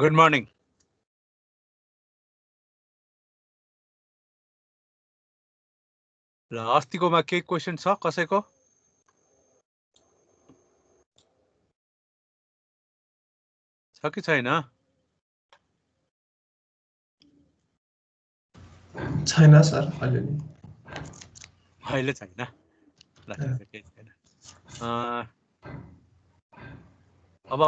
Good morning. ल अस्तिकोमा के question छ कसैको? छ कि छैन? छैन सर अहिले नि। अहिले छैन। ल ठिक छ केही छैन। अब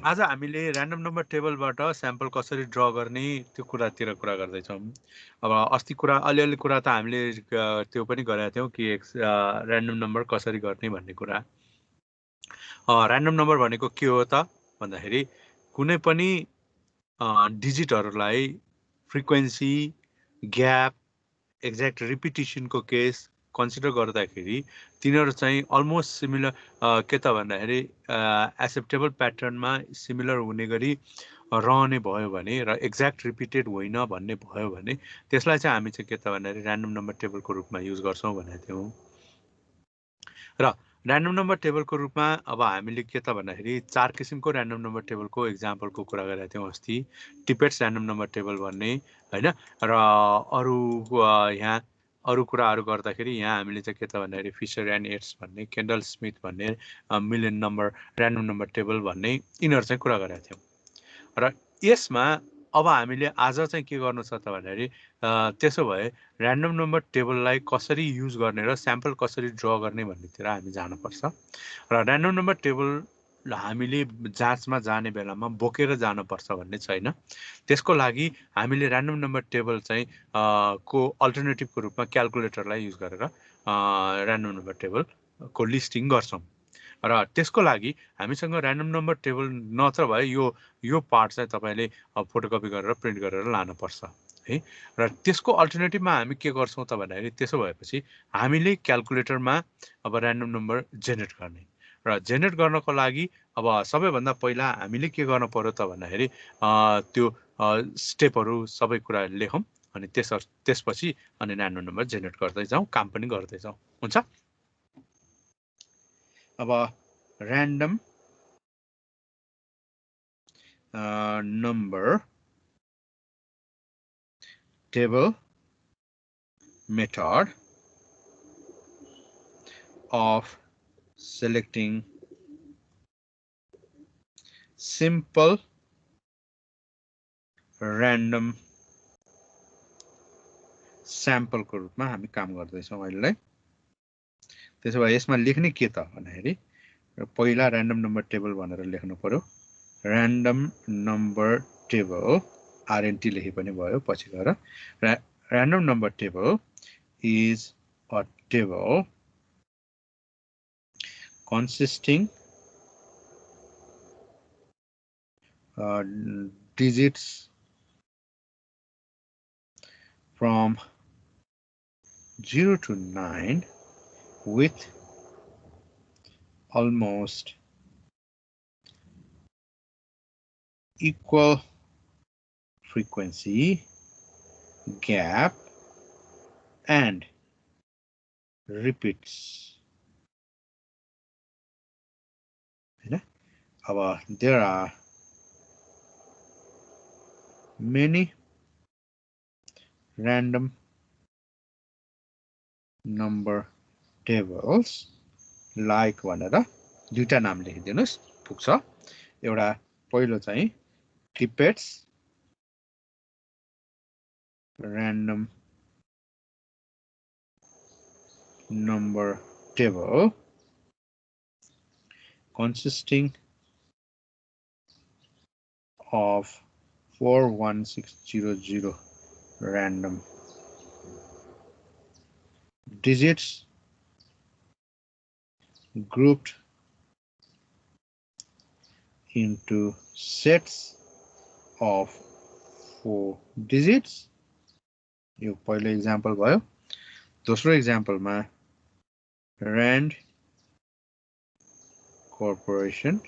आज हामीले र्यान्डम नम्बर टेबलबाट स्याम्पल कसरी ड्र गर्ने त्यो कुरातिर कुरा गर्दैछौँ। अब अस्ति कुरा अलिअलि कुरा त हामीले त्यो पनि गरेका थियौँ कि र्यान्डम नम्बर कसरी गर्ने भन्ने कुरा। र्यान्डम नम्बर भनेको के हो त भन्दाखेरि कुनै पनि डिजिटहरूलाई फ्रिक्वेन्सी, ग्याप, एक्ज्याक्ट रिपिटिसनको केस कन्सिडर गर्दाखेरि तिनीहरू चाहिँ अलमोस्ट सिमिलर के त भन्दाखेरि एक्सेप्टेबल प्याटर्नमा सिमिलर हुने गरी रहने भयो भने र एक्ज्याक्ट रिपिटेड होइन भन्ने भयो भने त्यसलाई चाहिँ हामी चाहिँ के त भन्दाखेरि र्यान्डम नम्बर टेबलको रूपमा युज गर्छौँ भनेको थियौँ। र र्यान्डम नम्बर टेबलको रूपमा अब हामीले के त भन्दाखेरि 4 किसिमको र्यान्डम नम्बर टेबलको इक्जाम्पलको कुरा गरेका थियौँ अस्ति। टिपेट्स र्यान्डम नम्बर टेबल भन्ने होइन र यहाँ अरू कुराहरू गर्दाखेरि यहाँ हामीले चाहिँ के त भन्दाखेरि फिसर एन्ड एट्स भन्ने, केन्डल स्मिथ भन्ने, million number random number table भन्ने यिनीहरू चाहिँ कुरा गरेका थियौँ। र यसमा अब हामीले आज चाहिँ के गर्नु छ त भन्दाखेरि त्यसो भए र्यान्डम नम्बर टेबललाई कसरी युज गर्ने र स्याम्पल कसरी ड्र गर्ने भन्नेतिर हामी जानुपर्छ। र र्यान्डम नम्बर टेबल हामीले जाँचमा जाने बेलामा बोकेर जानुपर्छ भन्ने छैन। त्यसको लागि हामीले र्यान्डम नम्बर टेबल चाहिँ को अल्टरनेटिभको रूपमा क्यालकुलेटरलाई युज गरेर र्यान्डम नम्बर टेबलको लिस्टिङ गर्छौँ। र त्यसको लागि हामीसँग र्यान्डम नम्बर टेबल नत्र भए यो पार्ट चाहिँ तपाईँले फोटोकपी गरेर प्रिन्ट गरेर लानुपर्छ है। र त्यसको अल्टरनेटिभमा हामी के गर्छौँ त भन्दाखेरि त्यसो भएपछि हामीले क्यालकुलेटरमा अब र्यान्डम नम्बर जेनेरेट गर्ने र जेनेरेट गर्नको लागि अब सबैभन्दा पहिला हामीले के गर्नु पर्यो त भन्दाखेरि त्यो स्टेपहरू सबै कुरा लेखौँ अनि त्यसपछि अनि र्यान्डम नम्बर जेनेरेट गर्दै जाउँ, काम पनि गर्दै जाउँ। हुन्छ? अब random number table method of selecting simple random sample को रूपमा हामी काम गर्दैछौँ अहिले। त्यसो भए यसमा लेख्ने के त भन्दाखेरि पहिला र्यान्डम नम्बर टेबल भनेर लेख्नु पर्यो। र्यान्डम नम्बर टेबल आरएनटी लेखे पनि भयो पछि गएर। Random number table is a table consisting digits from 0 to 9 with almost equal frequency, gap, and repeats. There are many random number tables like भनेर दुईटा नाम लेखिदिनुस् पुग्छ। एउटा पहिलो चाहिँ टिपेट्स random number table consisting of 41600 random digits grouped into sets of 4 digits. यो पहिलो example भयो। दोस्रो एक्जाम्पलमा RAND Corporation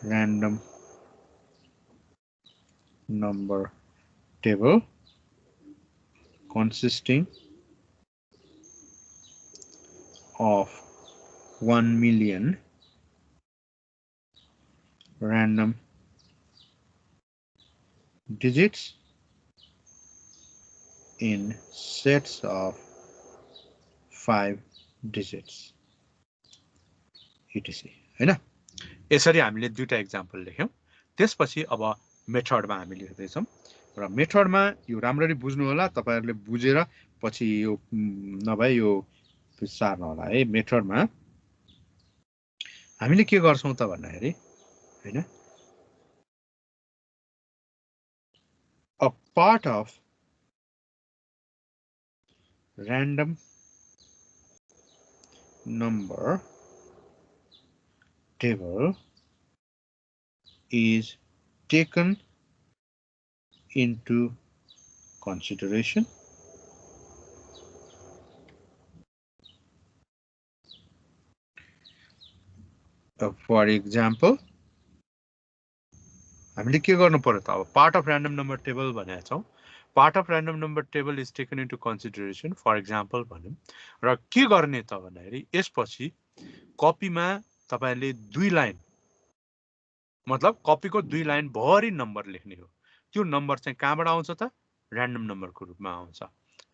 random number table consisting of 1 million random digits in sets of 5 digits etc हैन यसरी हामीले दुईटा एक्जाम्पल लेख्यौं त्यसपछि अब मेथडमा हामी लेख्दै छौं र मेथडमा यो राम्ररी बुझ्नु होला तपाईहरुले बुझेर पछि यो नभए यो सार्न होला है मेथडमा हामीले के गर्छौं त भन्दाखेरि हैन a part of random number table is taken into consideration for example हामीले के गर्नु पर्यो त अब part of random number table भनेका छौं part of random number table is taken into consideration for example भन्यौं र के गर्ने त भन्दाखेरि यसपछि कपीमा तपाईहरुले दुई लाइन मतलब कपीको दुई लाइन भरि नम्बर लेख्ने हो त्यो नम्बर चाहिँ कहाँबाट आउँछ त र्यान्डम नम्बरको रूपमा आउँछ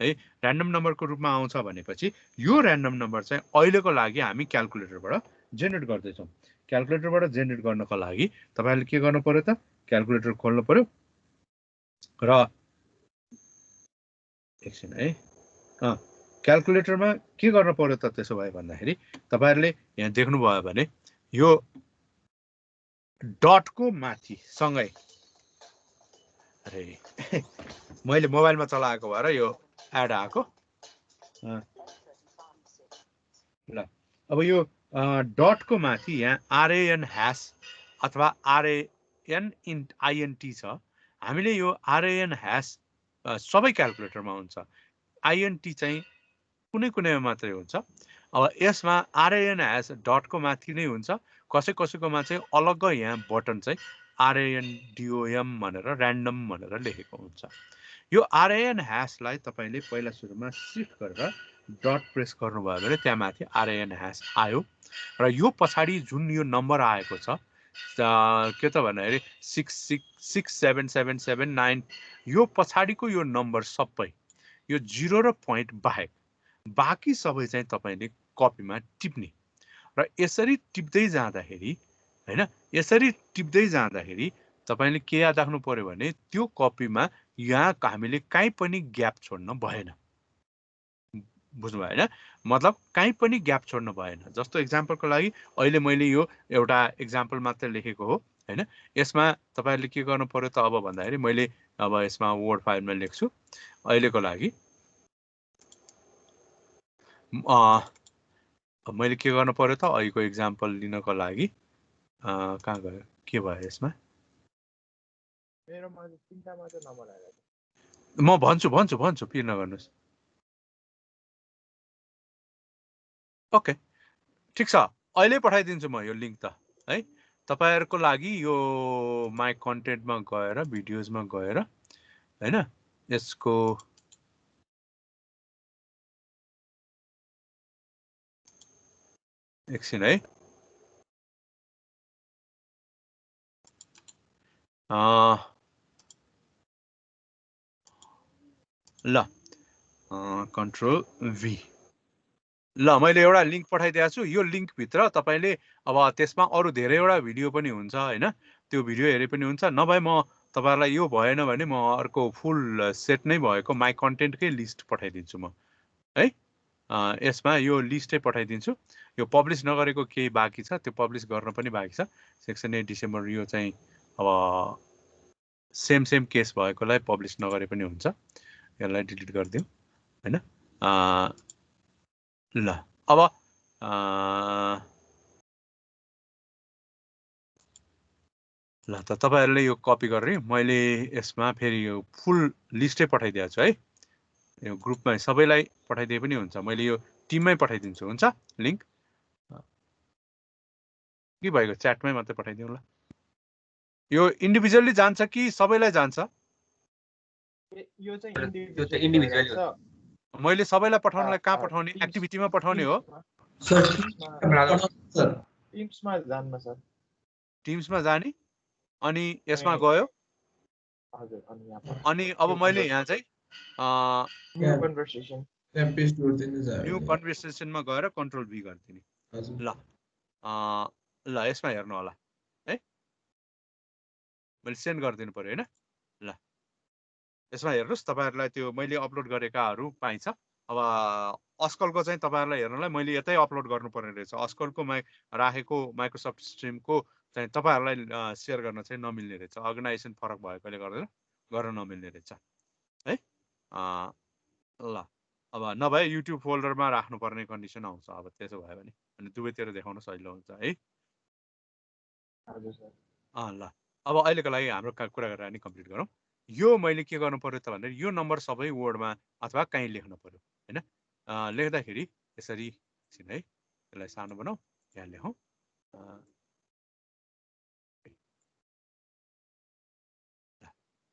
है र्यान्डम नम्बरको रूपमा आउँछ भनेपछि यो र्यान्डम नम्बर चाहिँ अहिलेको लागि हामी क्याल्कुलेटरबाट जेनेरेट गर्दै छौं क्याल्कुलेटरबाट जेनेरेट गर्नको लागि तपाईहरुले के गर्नु पर्यो त क्याल्कुलेटर खोल्नु पर्यो र एकछिन है क्याल्कुलेटरमा के गर्न पर्यो त त्यसो भए भन्दाखेरि तपाईहरुले यहाँ देख्नु भयो भने यो डटको माथि सँगै अरे मैले मोबाइलमा चलाएको भएर यो एड आएको ल अब यो डटको माथि यहाँ आरएएन ह्याश अथवा आरएएन आईएनटी छ हामीले यो आरएएन ह्याश सबै क्याल्कुलेटरमा हुन्छ आईएनटी चाहिँ कुनै कुनैमा मात्रै हुन्छ अब यसमा आरएएन ह्याश डटको माथि नै हुन्छ कसैकोमा चाहिँ अलग्गै यहाँ बटन चाहिँ RANDOM भनेर र्यान्डम भनेर लेखेको हुन्छ यो RAN ह्याशलाई तपाईले पहिला सुरुमा शिफ्ट गरेर डट प्रेस गर्नुभयो भने त्यहाँ माथि RAN ह्याश आयो र यो पछाडी जुन यो नम्बर आएको छ के त भन्दाखेरि 6677779 यो पछाडीको यो नम्बर सबै यो 0 र पोइन्ट बाहेक बाँकी सबै चाहिँ तपाईले कपीमा टिप्ने र यसरी टिप्दै जाँदाखेरि हैन यसरी टिप्दै जाँदाखेरि तपाईले के याद राख्नु पर्यो भने त्यो कपीमा यहाँ हामीले कहीँ पनि ग्याप छोड्न भएन बुझ्नु भयो हैन मतलब कहीँ पनि ग्याप छोड्न भएन जस्तो एक्जाम्पलको लागि अहिले मैले यो एउटा एक्जाम्पल मात्र लेखेको हो हैन यसमा तपाईहरुले के गर्नु पर्यो त अब भन्दाखेरि मैले अब यसमा वर्ड फाइलमा लेख्छु अहिलेको लागि मैले के गर्नु पर्यो त अहिलेको एक्जाम्पल लिनको लागि कहाँ गयो के भयो यसमा मेरोमा चाहिँ तीनटा मात्र नम्बर आएको छ म भन्छु पिर नगर्नुस् ओके ठीक छ अहिले पठाइदिन्छु म यो लिंक त है तपाईहरुको लागि यो माइ कन्टेन्टमा गएर भिडियोजमा गएर हैन यसको एकछिन है ल कन्ट्रोल भी ल मैले एउटा लिंक पठाइदिएको छु यो लिंक भित्र तपाईले अब त्यसमा अरु धेरैवटा भिडियो पनि हुन्छ हैन त्यो भिडियो हेरे पनि हुन्छ नभए म तपाईहरुलाई यो भएन भने म अर्को फुल सेट नै भएको माइ कन्टेन्टकै लिस्ट पठाइदिन्छु म है यसमा यो लिस्टै पठाइदिन्छु यो पब्लिश नगरेको केही बाँकी छ त्यो पब्लिश गर्न पनि बाँकी छ सेक्सन 8 डिसेम्बर यो चाहिँ अब सेम केस भएकोलाई पब्लिश नगरे पनि हुन्छ यसलाई डिलिट गर्दियौ हैन ल अब ल त तपाईहरुले यो कपी गरेर मैले यसमा फेरि यो फुल लिस्टै पठाइदिएको छु है यो ग्रुपमा सबैलाई पठाइदिए पनि हुन्छ मैले यो टिममै पठाइदिन्छु हुन्छ लिंक के भएको च्याटमै मात्रै पठाइदिउँ ल यो इन्डिभिजुअली जान्छ कि सबैलाई जान्छ यो चाहिँ त्यो त इन्डिभिजुअली हो मैले सबैलाई पठाउनलाई कहाँ पठाउने एक्टिभिटीमा पठाउने हो सर सर टिम्समा जान्न सर टिम्समा जाने अनि यसमा गयो हजुर अनि यहाँ अनि अब मैले यहाँ चाहिँ न्यू कन्भर्सेसन त्यहाँ पेस्ट गरिदिनु जायो न्यू कन्भर्सेसनमा गएर कन्ट्रोल भी गर्दिने हजुर ल ल यसमा हेर्नु होला है मैले सेन्ड गरिदिनु पर्यो हैन ल यसमा हेर्नुस् तपाईहरुलाई त्यो मैले अपलोड गरेकाहरू पाइन्छ अब अस्कलको चाहिँ तपाईहरुलाई हेर्नलाई मैले यतै अपलोड गर्नुपर्ने रहेछ अस्कलको राखेको माइक्रोसफ्ट स्ट्रिमको चाहिँ तपाईहरुलाई शेयर गर्न चाहिँ नमिल्ने रहेछ अर्गनाइजेसन फरक भएकोले गर्दा गर्न नमिल्ने रहेछ है ल अब नभए युट्युब फोल्डरमा राख्नुपर्ने कन्डिसन आउँछ अब त्यसो भयो भने अनि दुवैतिर देखाउन सजिलो हुन्छ है हजुर सर ल अब अहिलेको लागि हाम्रो कुरा गरेर नि कम्प्लिट गरौँ यो मैले के गर्नु पर्यो त भन्दा यो नम्बर सबै वर्डमा अथवा कहीँ लेख्नु पर्यो हैन लेख्दाखेरि यसरी एकछिन है यसलाई सानो बनाऊ यहाँ लेखौँ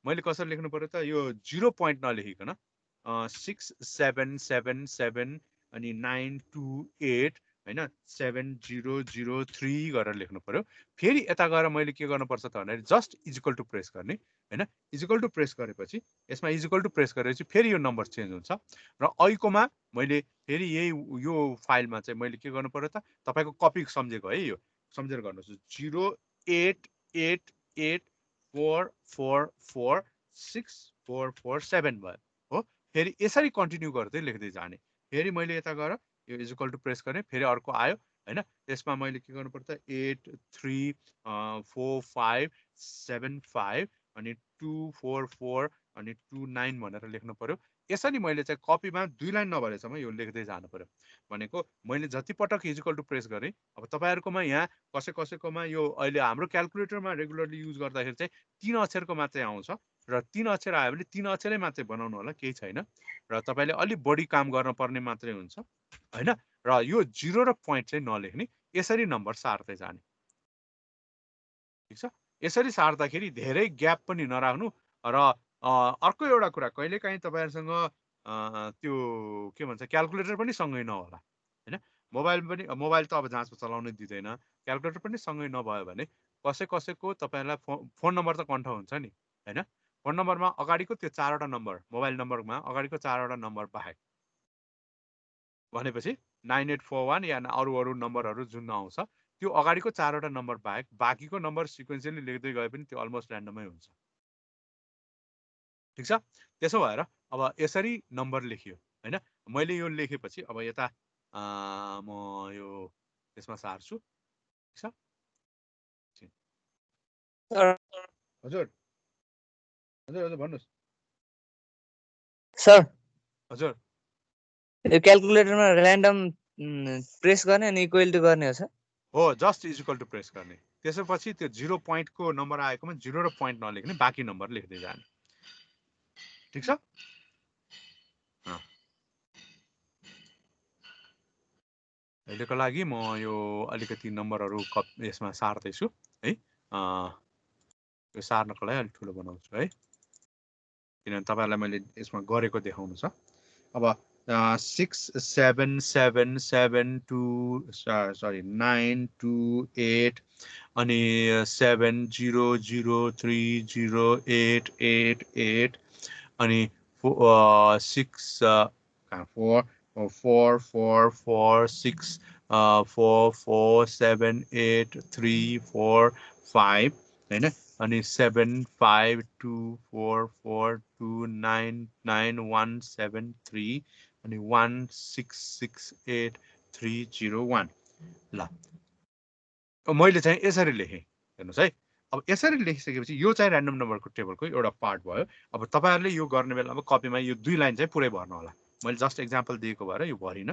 मैले कसरी लेख्नु पर्यो त यो 0 पोइन्ट नलेखिकन 6777 अनि 928 हैन 7003 गरेर लेख्नु पर्यो फेरि यता गएर मैले के गर्नुपर्छ त भन्दाखेरि जस्ट इक्वल टु प्रेस गर्ने हैन इक्वल टु प्रेस गरेपछि यसमा इक्वल टु प्रेस गरेपछि फेरि यो नम्बर चेन्ज हुन्छ र अहिलेकोमा मैले फेरि यही यो फाइलमा चाहिँ मैले के गर्नु पर्यो त तपाईको कपी सम्झेको है यो सम्झेर गर्नुस् 08844464447 भयो हो फेरि यसरी कन्टिन्यू गर्दै लेख्दै जाने फेरि मैले यता गएर यो इक्वल टु प्रेस गर्ने फेरि अर्को आयो हैन यसमा मैले के गर्नु पर्छ 834575 अनि 244 अनि 29 भनेर लेख्नु पर्यो यसरी मैले चाहिँ कपीमा दुई लाइन नभरेसम्म यो लेख्दै जानु पर्यो भनेको मैले जति पटक इक्वल टु प्रेस गरे अब तपाईहरुकोमा यहाँ कसैकोमा यो अहिले हाम्रो क्याल्कुलेटरमा रेगुलरली युज गर्दाखेरि चाहिँ 3 अक्षरको मात्रै आउँछ र 3 अक्षर आयो भने 3 अक्षरै मात्रै बनाउनु होला केही छैन र तपाईले अलि बढी काम गर्न पर्ने मात्रै हुन्छ हैन र यो 0 र पोइन्ट चाहिँ नलेख्ने यसरी नम्बर सार्दै जाने ठीक छ यसरी सार्दाखेरि धेरै ग्याप पनि नराख्नु र अर्को एउटा कुरा कहिलेकाहीँ तपाईहरुसँग त्यो के भन्छ क्याल्कुलेटर पनि सँगै नहोला हैन मोबाइल त अब जाँचमा चलाउनै दिदैन क्याल्कुलेटर पनि सँगै नभयो भने कसैको तपाईहरुलाई फोन नम्बर त कन्ठ हुन्छ नि हैन फोन नम्बरमा अगाडिको त्यो 4 वटा नम्बर मोबाइल नम्बरमा अगाडिको 4 वटा नम्बर बाहेक भनेपछि 9841 या अरु नम्बरहरु जुन आउँछ त्यो अगाडिको 4 वटा नम्बर बाहेक बाँकीको नम्बर सिक्वेन्शियली लेख्दै गए पनि त्यो अलमोस्ट र्यान्डमै हुन्छ ठीक छ त्यसो भएर अब यसरी नम्बर लेखियो हैन मैले यो लेखेपछि अब यता म यो यसमा सार्छु ठीक छ हजुर हजुर भन्नुस् सर हजुर यो क्याल्कुलेटरमा र्यान्डम प्रेस गर्ने अनि इक्वल टु गर्ने हो सर हो जस्ट इक्वल टु प्रेस गर्ने त्यसपछि त्यो 0 पोइन्टको नम्बर आएकोमा 0 र पोइन्ट नलेख्ने बाँकी नम्बर लेख्दै जाने ठीक छ अहिलेको लागि म यो अलिकति नम्बरहरु यसमा सार्दै छु है यो सार्नको लागि अलि ठुलो बनाउँछु है किनभने तपाईहरुलाई मैले यसमा गरेको देखाउनु छ अब 928 अनि 70030888 अनि 4478345 हैन अनि 752442999173 अनि 1668301 ल मैले चाहिँ यसरी लेखेँ हेर्नुस् है अब यसरी लेखिसकेपछि यो चाहिँ र्यान्डम नम्बरको टेबलको एउटा पार्ट भयो अब तपाईहरुले यो गर्ने बेलामा कपीमा यो दुई लाइन चाहिँ पुरै भर्नु होला मैले जस्ट एक्जाम्पल दिएको भएर यो भरिन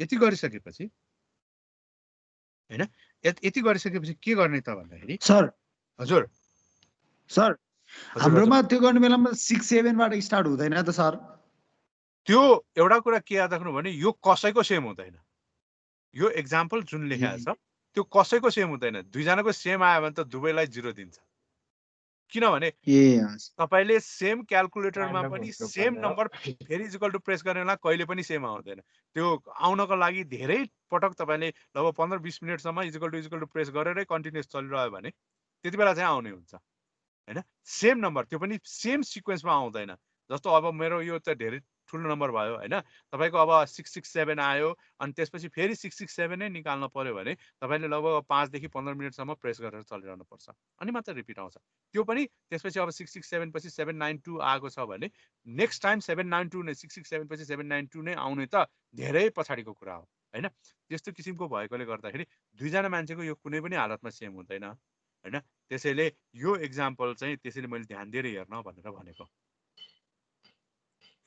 यति गरिसकेपछि हैन यति गरिसकेपछि के गर्ने त भन्दाखेरि सर हजुर सर हाम्रोमा त्यो गर्ने बेलामा 67 बाट स्टार्ट हुँदैन त सर त्यो एउटा कुरा के याद राख्नु भने यो कसैको सेम हुँदैन यो एक्जाम्पल जुन लेखेको छ त्यो कसैको सेम हुँदैन दुई जनाको सेम आयो भने त दुवैलाई 0 दिन्छ किनभने ए हस् तपाईले सेम क्याल्कुलेटरमा Random पनि हुनु सेम पर्ने हो। नम्बर फेरि इक्वल टु प्रेस गर्ने बेला कहिले पनि सेम आउँदैन त्यो आउनको लागि धेरै पटक तपाईले लगभग 15-20 मिनेटसम्म इक्वल टु प्रेस गरेरै कन्टिन्युअस चलिरह्यो भने त्यति बेला चाहिँ आउने हुन्छ हैन सेम नम्बर त्यो पनि सेम सिक्वेन्समा आउँदैन जस्तो अब मेरो यो त धेरै ठुलो नम्बर भयो हैन तपाईको अब 667 आयो अनि त्यसपछि फेरि 667 नै निकाल्न पर्यो भने तपाईले लगभग 5 देखि 15 मिनेटसम्म प्रेस गरेर चलिरहनु पर्छ अनि मात्र रिपिट आउँछ त्यो पनि त्यसपछि अब 667 पछि 792 आएको छ भने नेक्स्ट टाइम 792 नै 667 पछि 792 नै आउने त धेरै पछाडीको कुरा हो हैन त्यस्तो किसिमको भएकोले गर्दाखेरि दुईजना मान्छेको यो कुनै पनि हालतमा सेम हुँदैन हैन त्यसैले यो एक्जाम्पल चाहिँ त्यसैले मैले ध्यान दिएर हेर्न भनेर भनेको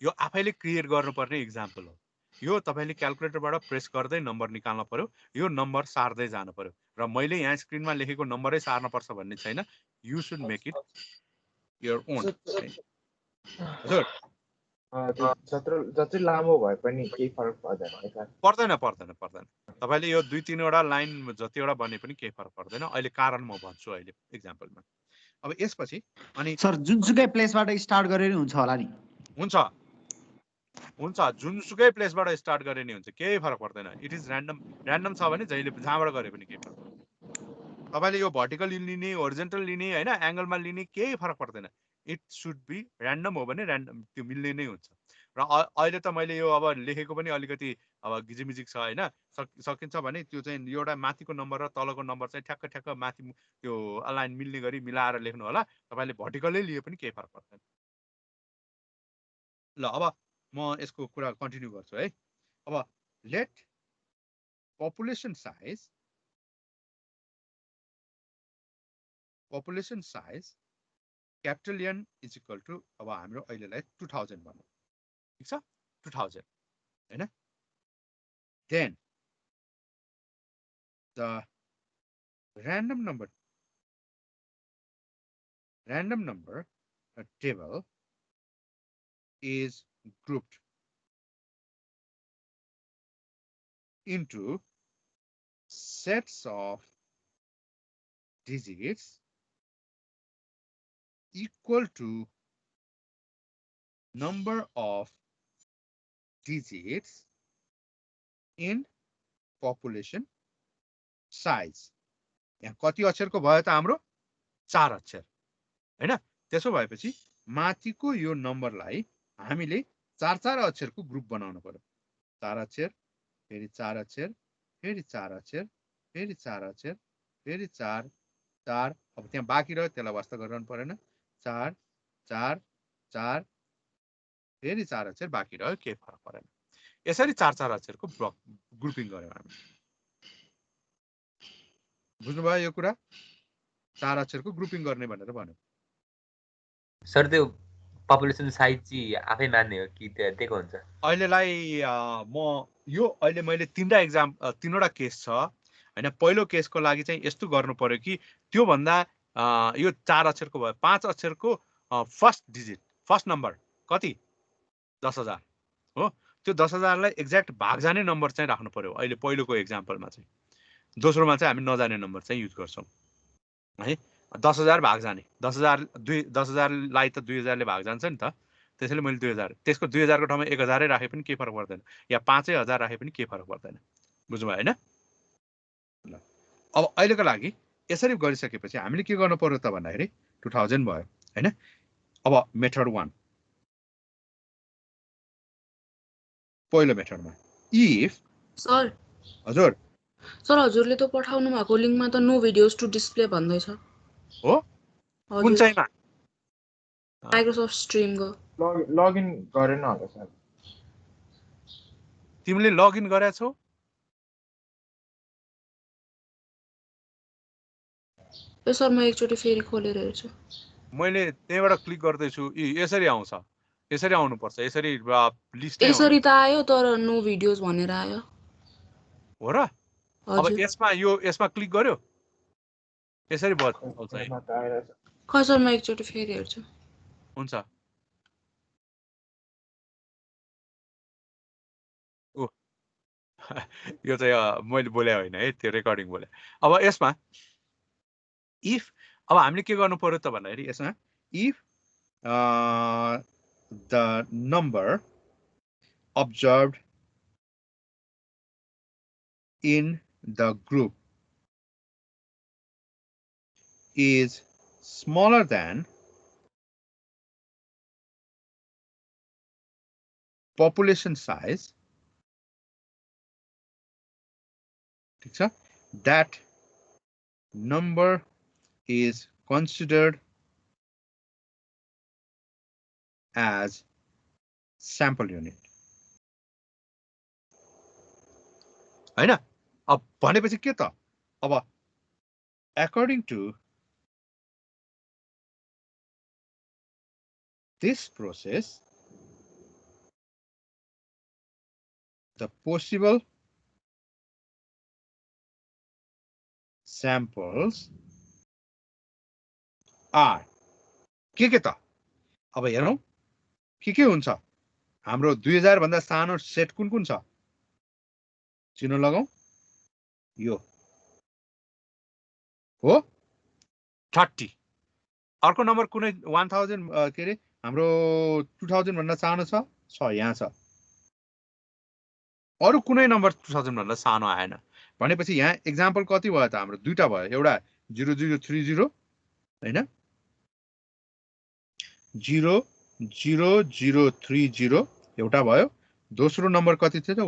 यो आफैले क्रिएट गर्नुपर्ने एक्जाम्पल हो यो तपाईले क्याल्कुलेटरबाट प्रेस गर्दै नम्बर निकाल्न पर्यो यो नम्बर सार्दै जानु पर्यो र मैले यहाँ स्क्रिनमा लेखेको नम्बरै सार्न पर्छ भन्ने छैन you should make it your own हजुर त्यो जति लामो भए पनि केही फरक पर्दैन है सर पर्दैन पर्दैन पर्दैन तपाईले यो 2-3 वटा लाइन जतिवटा बने पनि केही फरक पर्दैन अहिले कारण म भन्छु अहिले एक्जाम्पलमा अब यसपछि अनि सर जुनसुकै प्लेसबाट स्टार्ट गरेर हुन्छ होला नि हुन्छ हुन्छ जुनसुकै प्लेसबाट स्टार्ट गरे नि हुन्छ केही फरक पर्दैन इट इज ऱ्यान्डम छ भने जहिले जहाँबाट गरे पनि केही फरक पर्दैन तपाईले यो भर्टिकल लिने होरिजेन्टल लिने हैन एंगलमा लिने केही फरक पर्दैन इट शुड बी ऱ्यान्डम हो भने ऱ्यान्डम त्यो मिल्ने नै हुन्छ र अहिले त मैले यो अब लेखेको पनि अलिकति अब गिजिमिजिक छ हैन सकिन्छ भने त्यो चाहिँ एउटा माथिको नम्बर र तलको नम्बर चाहिँ ठ्याक्क ठ्याक्क माथि त्यो अलाइन मिल्ने गरी मिलाएर लेख्नु होला तपाईले भर्टिकलै लिए पनि केही फरक पर्दैन ल अब म यसको कुरा कन्टिन्यू गर्छु है अब late population size capital N is equal to अब हाम्रो अहिलेलाई 2000 भनौँ ठीक छ 2000 हैन then the random number table is grouped into sets of digits equal to number of digits in population size यहाँ कति अक्षरको भयो त हाम्रो 4 अक्षर हैन त्यसो भएपछि माथिको यो नम्बरलाई हामीले 4 अक्षरको ग्रुप बनाउनु पर्यो 4 अक्षर फेरि 4 अक्षर फेरि 4 अक्षर फेरि 4 अक्षर फेरि 4 4 अब त्यहाँ बाँकी रह्यो त्यसलाई वास्ता गरिरहनु परेन 4 4 4 फेरि 4 अक्षर बाँकी रह्यो केही फरक परेन यसरी 4 अक्षरको ब्लक ग्रुपिङ गर्यौं हामी बुझ्नुभयो यो कुरा 4 अक्षरको ग्रुपिङ गर्ने भनेर भन्यो सर त्यो पपुलेसन साइज चाहिँ आफै मान्ने हो कि दिएको हुन्छ अहिलेलाई म यो अहिले मैले तीनवटा केस छ हैन पहिलो केसको लागि चाहिँ यस्तो गर्नु पर्यो कि त्यो भन्दा यो 4 अक्षरको भयो 5 अक्षरको फर्स्ट डिजिट फर्स्ट नम्बर कति 10000 हो त्यो 10000 लाई एक्ज्याक्ट भाग जाने नम्बर चाहिँ राख्नु पर्यो अहिले पहिलोको एक्जाम्पलमा चाहिँ दोस्रोमा चाहिँ हामी नजाने नम्बर चाहिँ युज गर्छौं है 10000 भाग जाने 10000 लाई त 2000 ले भाग जान्छ नि त त्यसैले मैले 2000 त्यसको 2000 को ठाउँमा 1000 ै राखे पनि केही फरक पर्दैन या 5000 राखे पनि केही फरक पर्दैन बुझ्नुभयो हैन ल अब अहिलेको लागि यसरी गरिसकेपछि हामीले के गर्नु पर्यो त भन्दाखेरि 2000 भयो हैन अब मेथड 1 पहिलो मेथडमा इफ सर हजुर सर हजुरले त पठाउनु भएको लिंकमा त नो भिडियोज टु डिस्प्ले भन्दै छ हो कुन चाहिँमा माइक्रोसफ्ट स्ट्रिमको लगइन गरेन होला सर तिमीले लगइन गरेछौ ए सर म एकचोटी फेरि खोलेर हेर्छु मैले त्यहीबाट क्लिक गर्दै छु यसरी आउँछ यसरी आउनु पर्छ यसरी लिस्ट यसरी त आयो तर नो भिडियोज भनेर आयो हो र अब यसमा क्लिक गर्यो यसरी बज्छ खै सर म एकचोटी फेरि हेर्छु हुन्छ ओ यो चाहिँ मैले बोले होइन है त्यो रेकर्डिङ बोले अब यसमा इफ अब हामीले के गर्नु पर्यो त भन्दाखेरि यसमा if the number observed in the group is smaller than population size, that number is considered as sample unit. हैन अब भनेपछि के त अब according to this process the possible samples are के त अब हेरौं के हुन्छ हाम्रो 2000 भन्दा सानो सेट कुन छ चिनो लगाऊ यो हो 30 अर्को नम्बर कुनै 1000 के रे हाम्रो 2000 भन्दा सानो छ यहाँ छ अरु कुनै नम्बर 2000 भन्दा सानो आएन भनेपछि यहाँ एक्जाम्पल कति भयो त हाम्रो दुईटा भयो एउटा 0030 हैन 00030 एउटा भयो दोस्रो नम्बर कति थियो त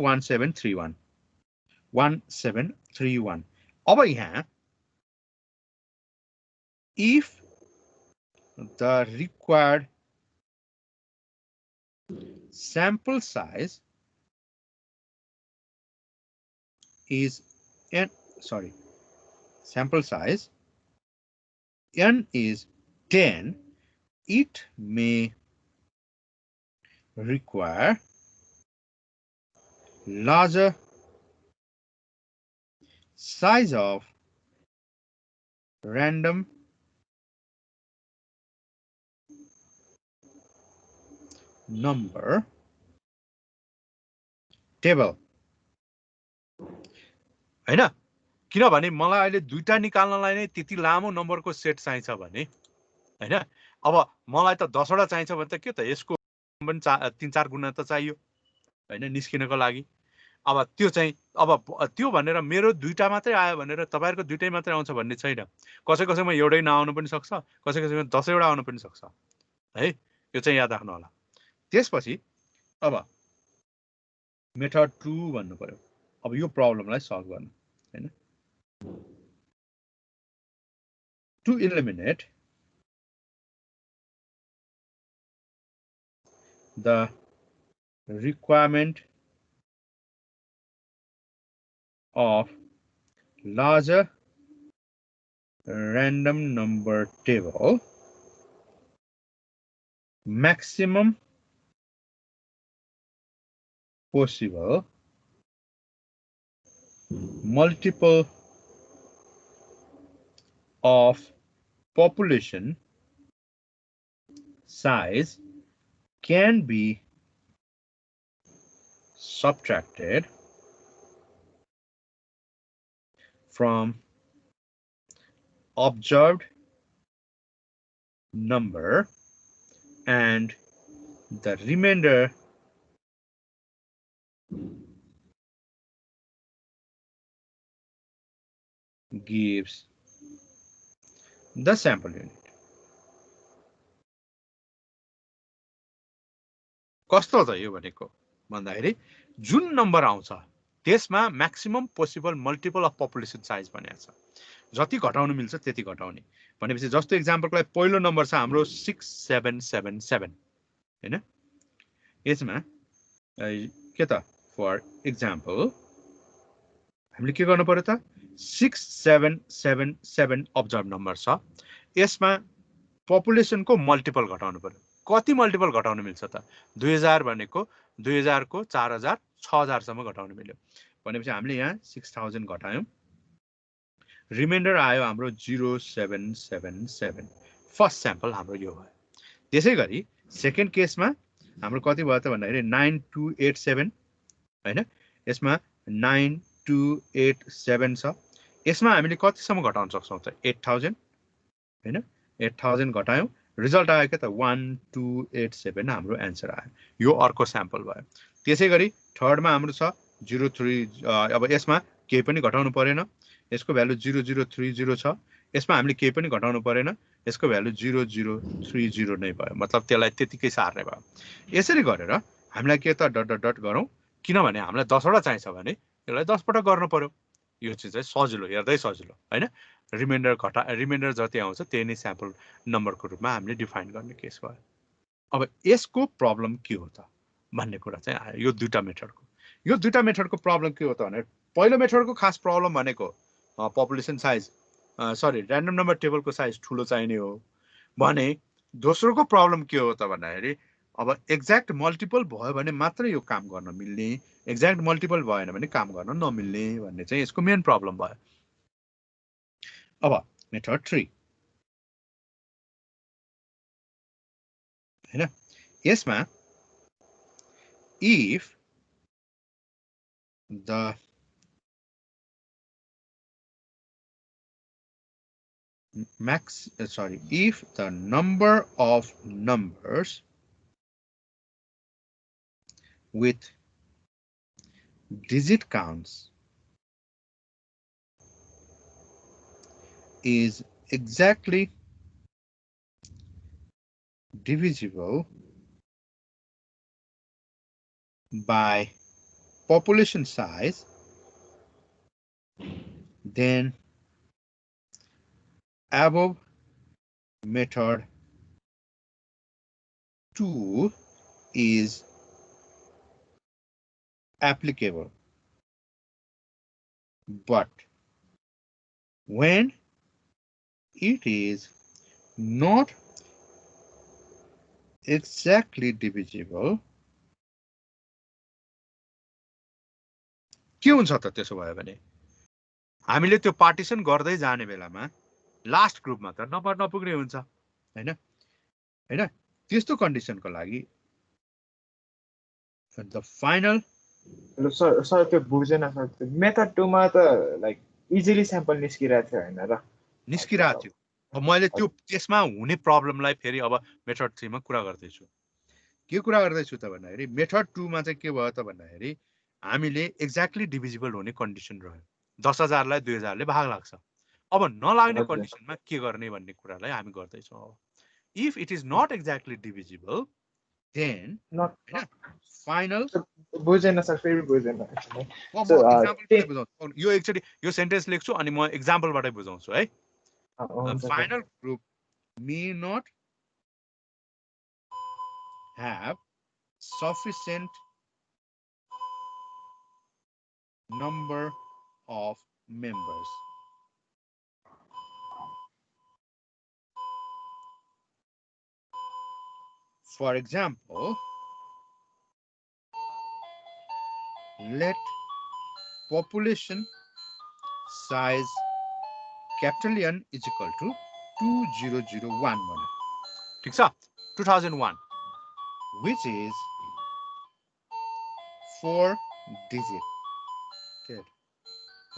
1731 अब यहाँ if the required sample size is sample size n is 10, it may require larger size of random number table हैन किनभने मलाई अहिले दुईटा निकाल्नलाई नै त्यति लामो नम्बरको सेट चाहिन्छ भने हैन अब मलाई त 10 वटा चाहिन्छ भने त के त यसको पनि 3-4 गुणा त चाहियो हैन निस्किनको लागि अब त्यो चाहिँ अब त्यो भनेर मेरो दुईटा मात्रै आयो भनेर तपाईहरुको दुईटै मात्रै आउँछ भन्ने छैन कसैमा एउटै नआउनु पनि सक्छ कसैमा 10 वटा आउनु पनि सक्छ है यो चाहिँ याद राख्नु होला त्यसपछि अब मेथड 2 भन्नु पर्यो अब यो प्रब्लमलाई सल्भ गर्नु हैन to eliminate the requirement of larger random number table, maximum possible multiple of population size can be subtracted from observed number and the remainder gives the sample unit. कस्तो छ यो भनेको भन्दाखेरि जुन नम्बर आउँछ त्यसमा maximum possible multiple of population size भनेको छ जति घटाउन मिल्छ त्यति घटाउने भनेपछि जस्तो एक्जाम्पलको लागि पहिलो नम्बर छ हाम्रो 6777 हैन यसमा के त फर एक्जाम्पल हामीले के गर्नु पर्यो त 6777 अब्जर्भ नम्बर छ यसमा पपुलेसनको मल्टिपल घटाउनु पर्यो कति मल्टिपल घटाउन मिल्छ त 2000 भनेको 2000 को 4000 6000 सम्म घटाउन मिल्यो भनेपछि हामीले यहाँ 6000 घटायौं रिमाइन्डर आयो हाम्रो 0777 फर्स्ट स्याम्पल हाम्रो यो भयो त्यसैगरी सेकेन्ड केसमा हाम्रो कति भयो त भन्दाखेरि 9287 हैन यसमा 9287 छ यसमा हामीले कति सम्म घटाउन सक्छौं त 8000 हैन 8000 घटायौं रिजल्ट आयो के त 1287 हाम्रो एन्सर आयो यो अर्को स्याम्पल भयो त्यसैगरी थर्डमा हाम्रो छ 03 अब यसमा केही पनि घटाउनु परेन यसको भ्यालु 0030 छ यसमा हामीले केही पनि घटाउनु परेन यसको भ्यालु 0030 नै भयो मतलब त्यसलाई त्यतिकै सार्ने भयो यसरी गरेर हामीलाई के त डट डट डट गरौँ किनभने हामीलाई 10 वटा चाहिन्छ भने यसलाई 10 पटक गर्नु पर्यो यो चाहिँ सजिलो हेर्दै सजिलो हैन रिमाइन्डर जति आउँछ त्यही नै स्याम्पल नम्बरको रूपमा हामीले डिफाइन गर्ने केस भयो अब यसको प्रब्लम के हो त भन्ने कुरा चाहिँ आयो यो दुईटा मेथडको प्रब्लम के हो त भने पहिलो मेथडको खास प्रब्लम भनेको पपुलेसन साइज सरी र्यान्डम नम्बर टेबलको साइज ठुलो चाहिने हो भने दोस्रोको प्रब्लम के हो त भन्दाखेरि अब एक्ज्याक्ट मल्टिपल भयो भने मात्रै यो काम गर्न मिल्ने एक्ज्याक्ट मल्टिपल भएन भने काम गर्न नमिल्ने भन्ने चाहिँ यसको मेन प्रब्लम भयो अब मेथड 3 हैन यसमा if the if the number of numbers with digit counts is exactly divisible by population size, then above method 2 is applicable. But when it is not exactly divisible, के हुन्छ त त्यसो भयो भने हामीले त्यो पार्टिसन गर्दै जाने बेलामा लास्ट ग्रुपमा त नम्बर नपुग्ने हुन्छ हैन हैन त्यस्तो कन्डिसनको लागि द फाइनल सर त्यो बुझेन सर मेथड 2 मा त लाइक इजिली स्याम्पल निस्किरहेको थियो हैन र निस्किरहेको थियो अब मैले त्यो त्यसमा हुने प्रब्लमलाई फेरि अब मेथड 3 मा कुरा गर्दैछु के कुरा गर्दैछु त भन्दाखेरि मेथड 2 मा चाहिँ के भयो त भन्दाखेरि हामीले एक्ज्याक्टली डिभिजिबल हुने कन्डिसन रह्यो 10000 लाई 2000 ले भाग लाग्छ अब नलाग्ने कन्डिसनमा के गर्ने भन्ने कुरालाई हामी गर्दैछौँ if it is not exactly divisible then not final बुझेन सर फेरि बुझेन यो एकचोटी यो सेन्टेन्स लेख्छु अनि म एक्जाम्पलबाटै बुझाउँछु है final group may not have sufficient number of members. For example, let population size capital N is equal to 2001 ठीक छ 2001 which is 4 digit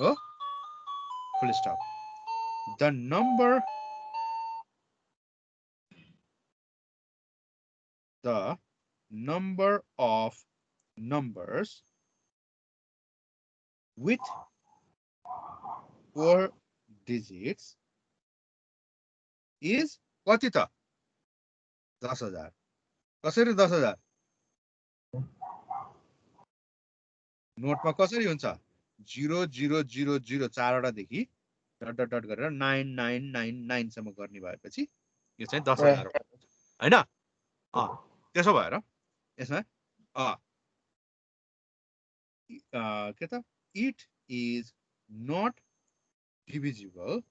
oh full stop the number of numbers with 4 digits is कति त 10000 कसरी 10000 नोटमा कसरी हुन्छ 0000 चारवटा देखि dot dot dot गरेर 9999 सम्म गर्ने भएपछि यो चाहिँ 10000 हैन त्यसो भएर यसमा के त it is not divisible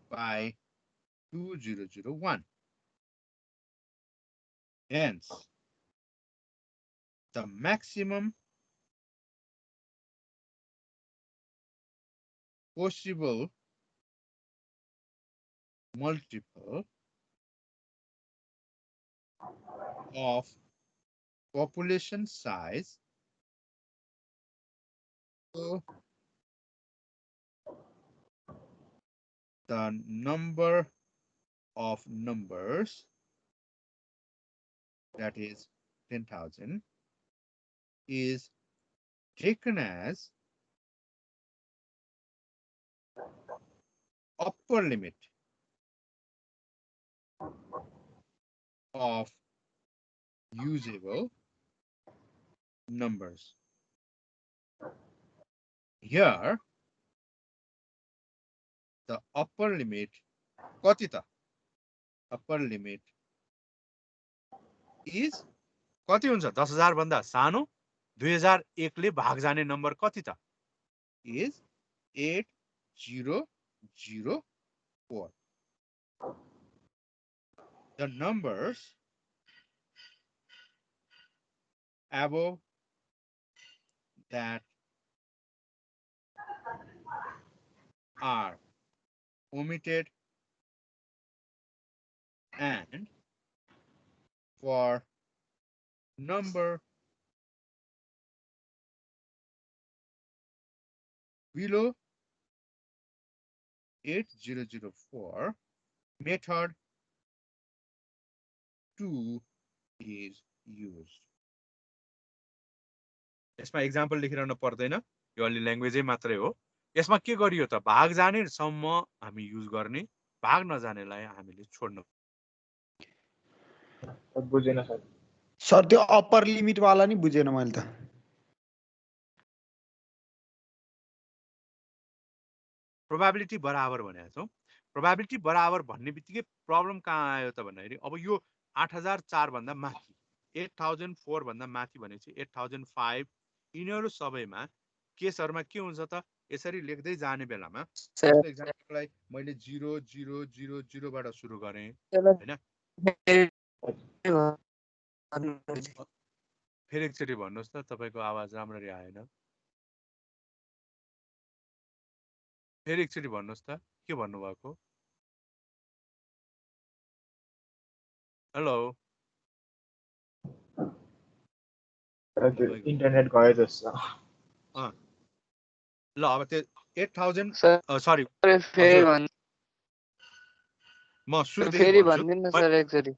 by 2001. Hence, the maximum possible multiple of population size the number of numbers, that is 10,000, is taken as upper limit of usable numbers. Here, the upper limit, कति त? Upper limit is कति हुन्छ? 10,000 भन्दा सानो 2001 ले भाग जाने number कति त? Is 8004. The numbers above that are omitted, and for number below 8004, method 2 is used. यसमा एक्जाम्पल लेखिरहन पर्दैन, यो अलि ल्याङ्ग्वेजै मात्रै हो। यसमा के गरियो त? भाग जाने सम्म हामी युज गर्ने, भाग नजानेलाई हामीले छोड्नु। बुझेन सर। सर त्यो अप्पर लिमिट वाला नि बुझेन मैले त। प्रोबेबिलिटी बराबर भनेको छौँ। प्रोबेबिलिटी बराबर भन्ने बित्तिकै प्रब्लम कहाँ आयो त भन्दाखेरि अब यो 8004 भन्दा माथि 8004 भन्दा माथि भनेपछि 8005 यिनीहरू सबैमा केसहरुमा के हुन्छ त? यसरी लेख्दै जाने बेलामा जस्तो एक्जाम्पललाई मैले 0000 बाट सुरु गरे हैन, फेरि एकचोटी भन्नुस् त, तपाईको आवाज राम्ररी आएन। फेरि एकचोटी भन्नुस् त, के भन्नु भएको? हेलो, इन्टरनेट गयो जस्तो। ल अब त्यो 8000 सरी म फेरि भन्दिनु सर एकचोटी।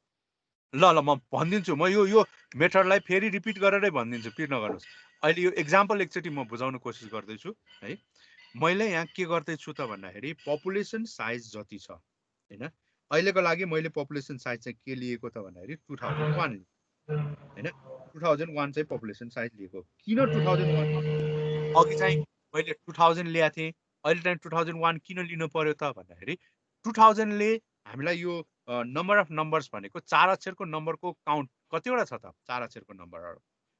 ल म भनिदिन्छु। म यो मेथडलाई फेरि रिपिट गरेरै भनिदिन्छु, पिर नगर्नुस्। अहिले यो एक्जाम्पल एकचोटी म बुझाउन कोसिस गर्दैछु है। मैले यहाँ के गर्दैछु त भन्दाखेरि पपुलेसन साइज जति छ हैन, अहिलेको लागि मैले पपुलेसन साइज चाहिँ के लिएको त भन्दाखेरि 2001 हैन, 2001 चाहिँ पपुलेसन साइज लिएको। किन 2001? अघि चाहिँ मैले 2000 ल्याएको थिएँ, अहिले चाहिँ 2001 किन लिनु पर्यो त भन्दाखेरि 2000 ले हामीलाई यो नम्बर अफ नम्बर्स भनेको 4 अक्षरको नम्बरको काउन्ट कतिवटा छ त? 4 अक्षरको नम्बरहरु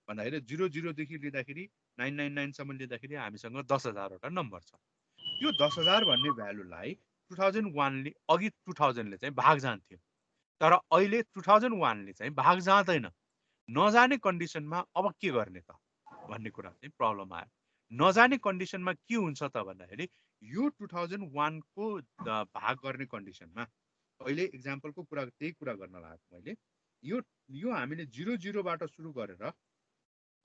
भन्दाखेरि 00 देखि लिँदाखेरि 999 सम्म लिँदाखेरि हामीसँग 10,000 वटा नम्बर छ। यो 10,000 भन्ने भ्यालुलाई 2001 ले अघि 2000 ले चाहिँ भाग जान्थ्यो, तर अहिले 2001 ले चाहिँ भाग जाँदैन। नजाने कन्डिसनमा अब के गर्ने त भन्ने कुरा चाहिँ प्रब्लम आयो। नजाने कन्डिसनमा के हुन्छ त भन्दाखेरि यो 2001 को भाग गर्ने कन्डिसनमा अहिले एक्जाम्पलको कुरा त्यही कुरा गर्न लागेको मैले। यो हामीले 00 बाट सुरु गरेर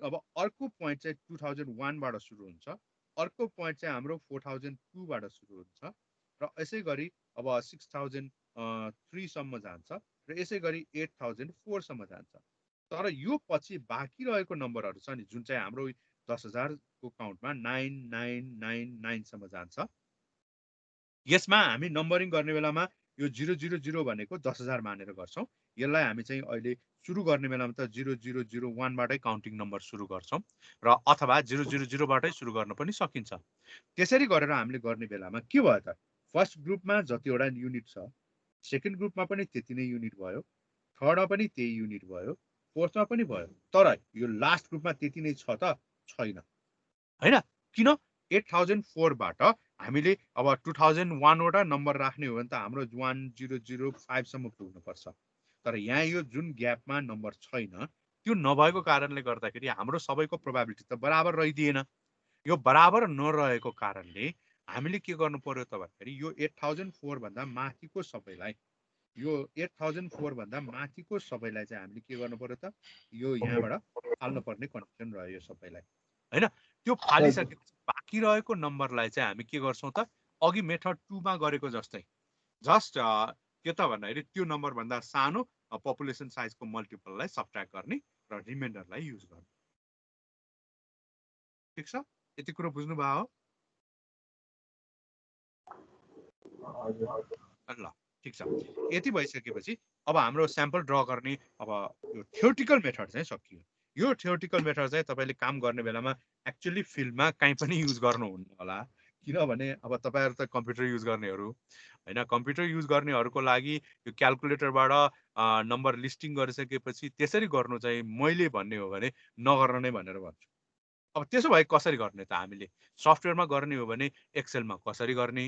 अब अर्को पोइन्ट चाहिँ 2001 बाट सुरु हुन्छ, अर्को पोइन्ट चाहिँ हाम्रो 4002 बाट सुरु हुन्छ र यसै गरी अब 6003 सम्म जान्छ र यसै गरी 8004 सम्म जान्छ। तर यो पछि बाँकी रहेको नम्बरहरु छ नि, जुन चाहिँ हाम्रो 10,000 को काउन्टमा 9999 सम्म जान्छ, यसमा हामी नम्बरिङ गर्ने बेलामा यो 000 भनेको 10,000 मानेर गर्छौं। यसलाई हामी चाहिँ अहिले सुरु गर्ने बेलामा त 0001 बाटै काउन्टिङ नम्बर सुरु गर्छौं र अथवा 000 बाटै सुरु गर्न पनि सकिन्छ। त्यसरी गरेर हामीले गर्ने बेलामा के भयो त? फर्स्ट ग्रुपमा जतिवटा युनिट छ, सेकेन्ड ग्रुपमा पनि त्यति नै युनिट भयो, थर्डमा पनि त्यही युनिट भयो, फोर्थमा पनि भयो, तर यो लास्ट ग्रुपमा त्यति नै छ त? छैन हैन। किन? 8004 बाट हामीले अब 2001 वटा नम्बर राख्ने हो भने त हाम्रो 1005 सम्म पुग्नु पर्छ, तर यहाँ यो जुन ग्यापमा नम्बर छैन त्यो नभएको कारणले गर्दाखेरि हाम्रो सबैको प्रोबेबिलिटी त बराबर रहिदिएन। यो बराबर नरहेको कारणले हामीले के गर्नु पर्यो त भन्दाखेरि यो 8004 भन्दा माथिको सबैलाई, यो 8004 भन्दा माथिको सबैलाई चाहिँ हामीले के गर्नु पर्यो त? यो यहाँबाट फाल्नु पर्ने कन्डिसन रह्यो सबैलाई हैन। त्यो फालिसकेपछि बाँकी रहेको नम्बरलाई चाहिँ हामी के गर्छौं त? अघि मेथड 2 मा गरेको जस्तै जस्ट के त भन्दाखेरि त्यो नम्बर भन्दा सानो पपुलेसन साइजको मल्टिपललाई सबट्र्याक्ट गर्ने र रिमाइन्डरलाई युज गर्ने। ठिक छ, यति कुरा बुझ्नु भयो हो? ल ठिक छ, यति भइसकेपछि अब हाम्रो स्याम्पल ड्र गर्ने अब यो थ्योरेटिकल मेथड चाहिँ सकियो। यो थ्योरेटिकल मेथड चाहिँ तपाईँले काम गर्ने बेलामा एक्चुअली फिल्डमा कहीँ पनि युज गर्नुहुन्न होला, किनभने अब तपाईँहरू त कम्प्युटर युज गर्नेहरू होइन, कम्प्युटर युज गर्नेहरूको लागि यो क्यालकुलेटरबाट नम्बर लिस्टिङ गरिसकेपछि त्यसरी गर्नु चाहिँ मैले भन्ने हो भने नगर्नु नै भनेर भन्छु। अब त्यसो भए कसरी गर्ने त? हामीले सफ्टवेयरमा गर्ने हो भने एक्सेलमा कसरी गर्ने,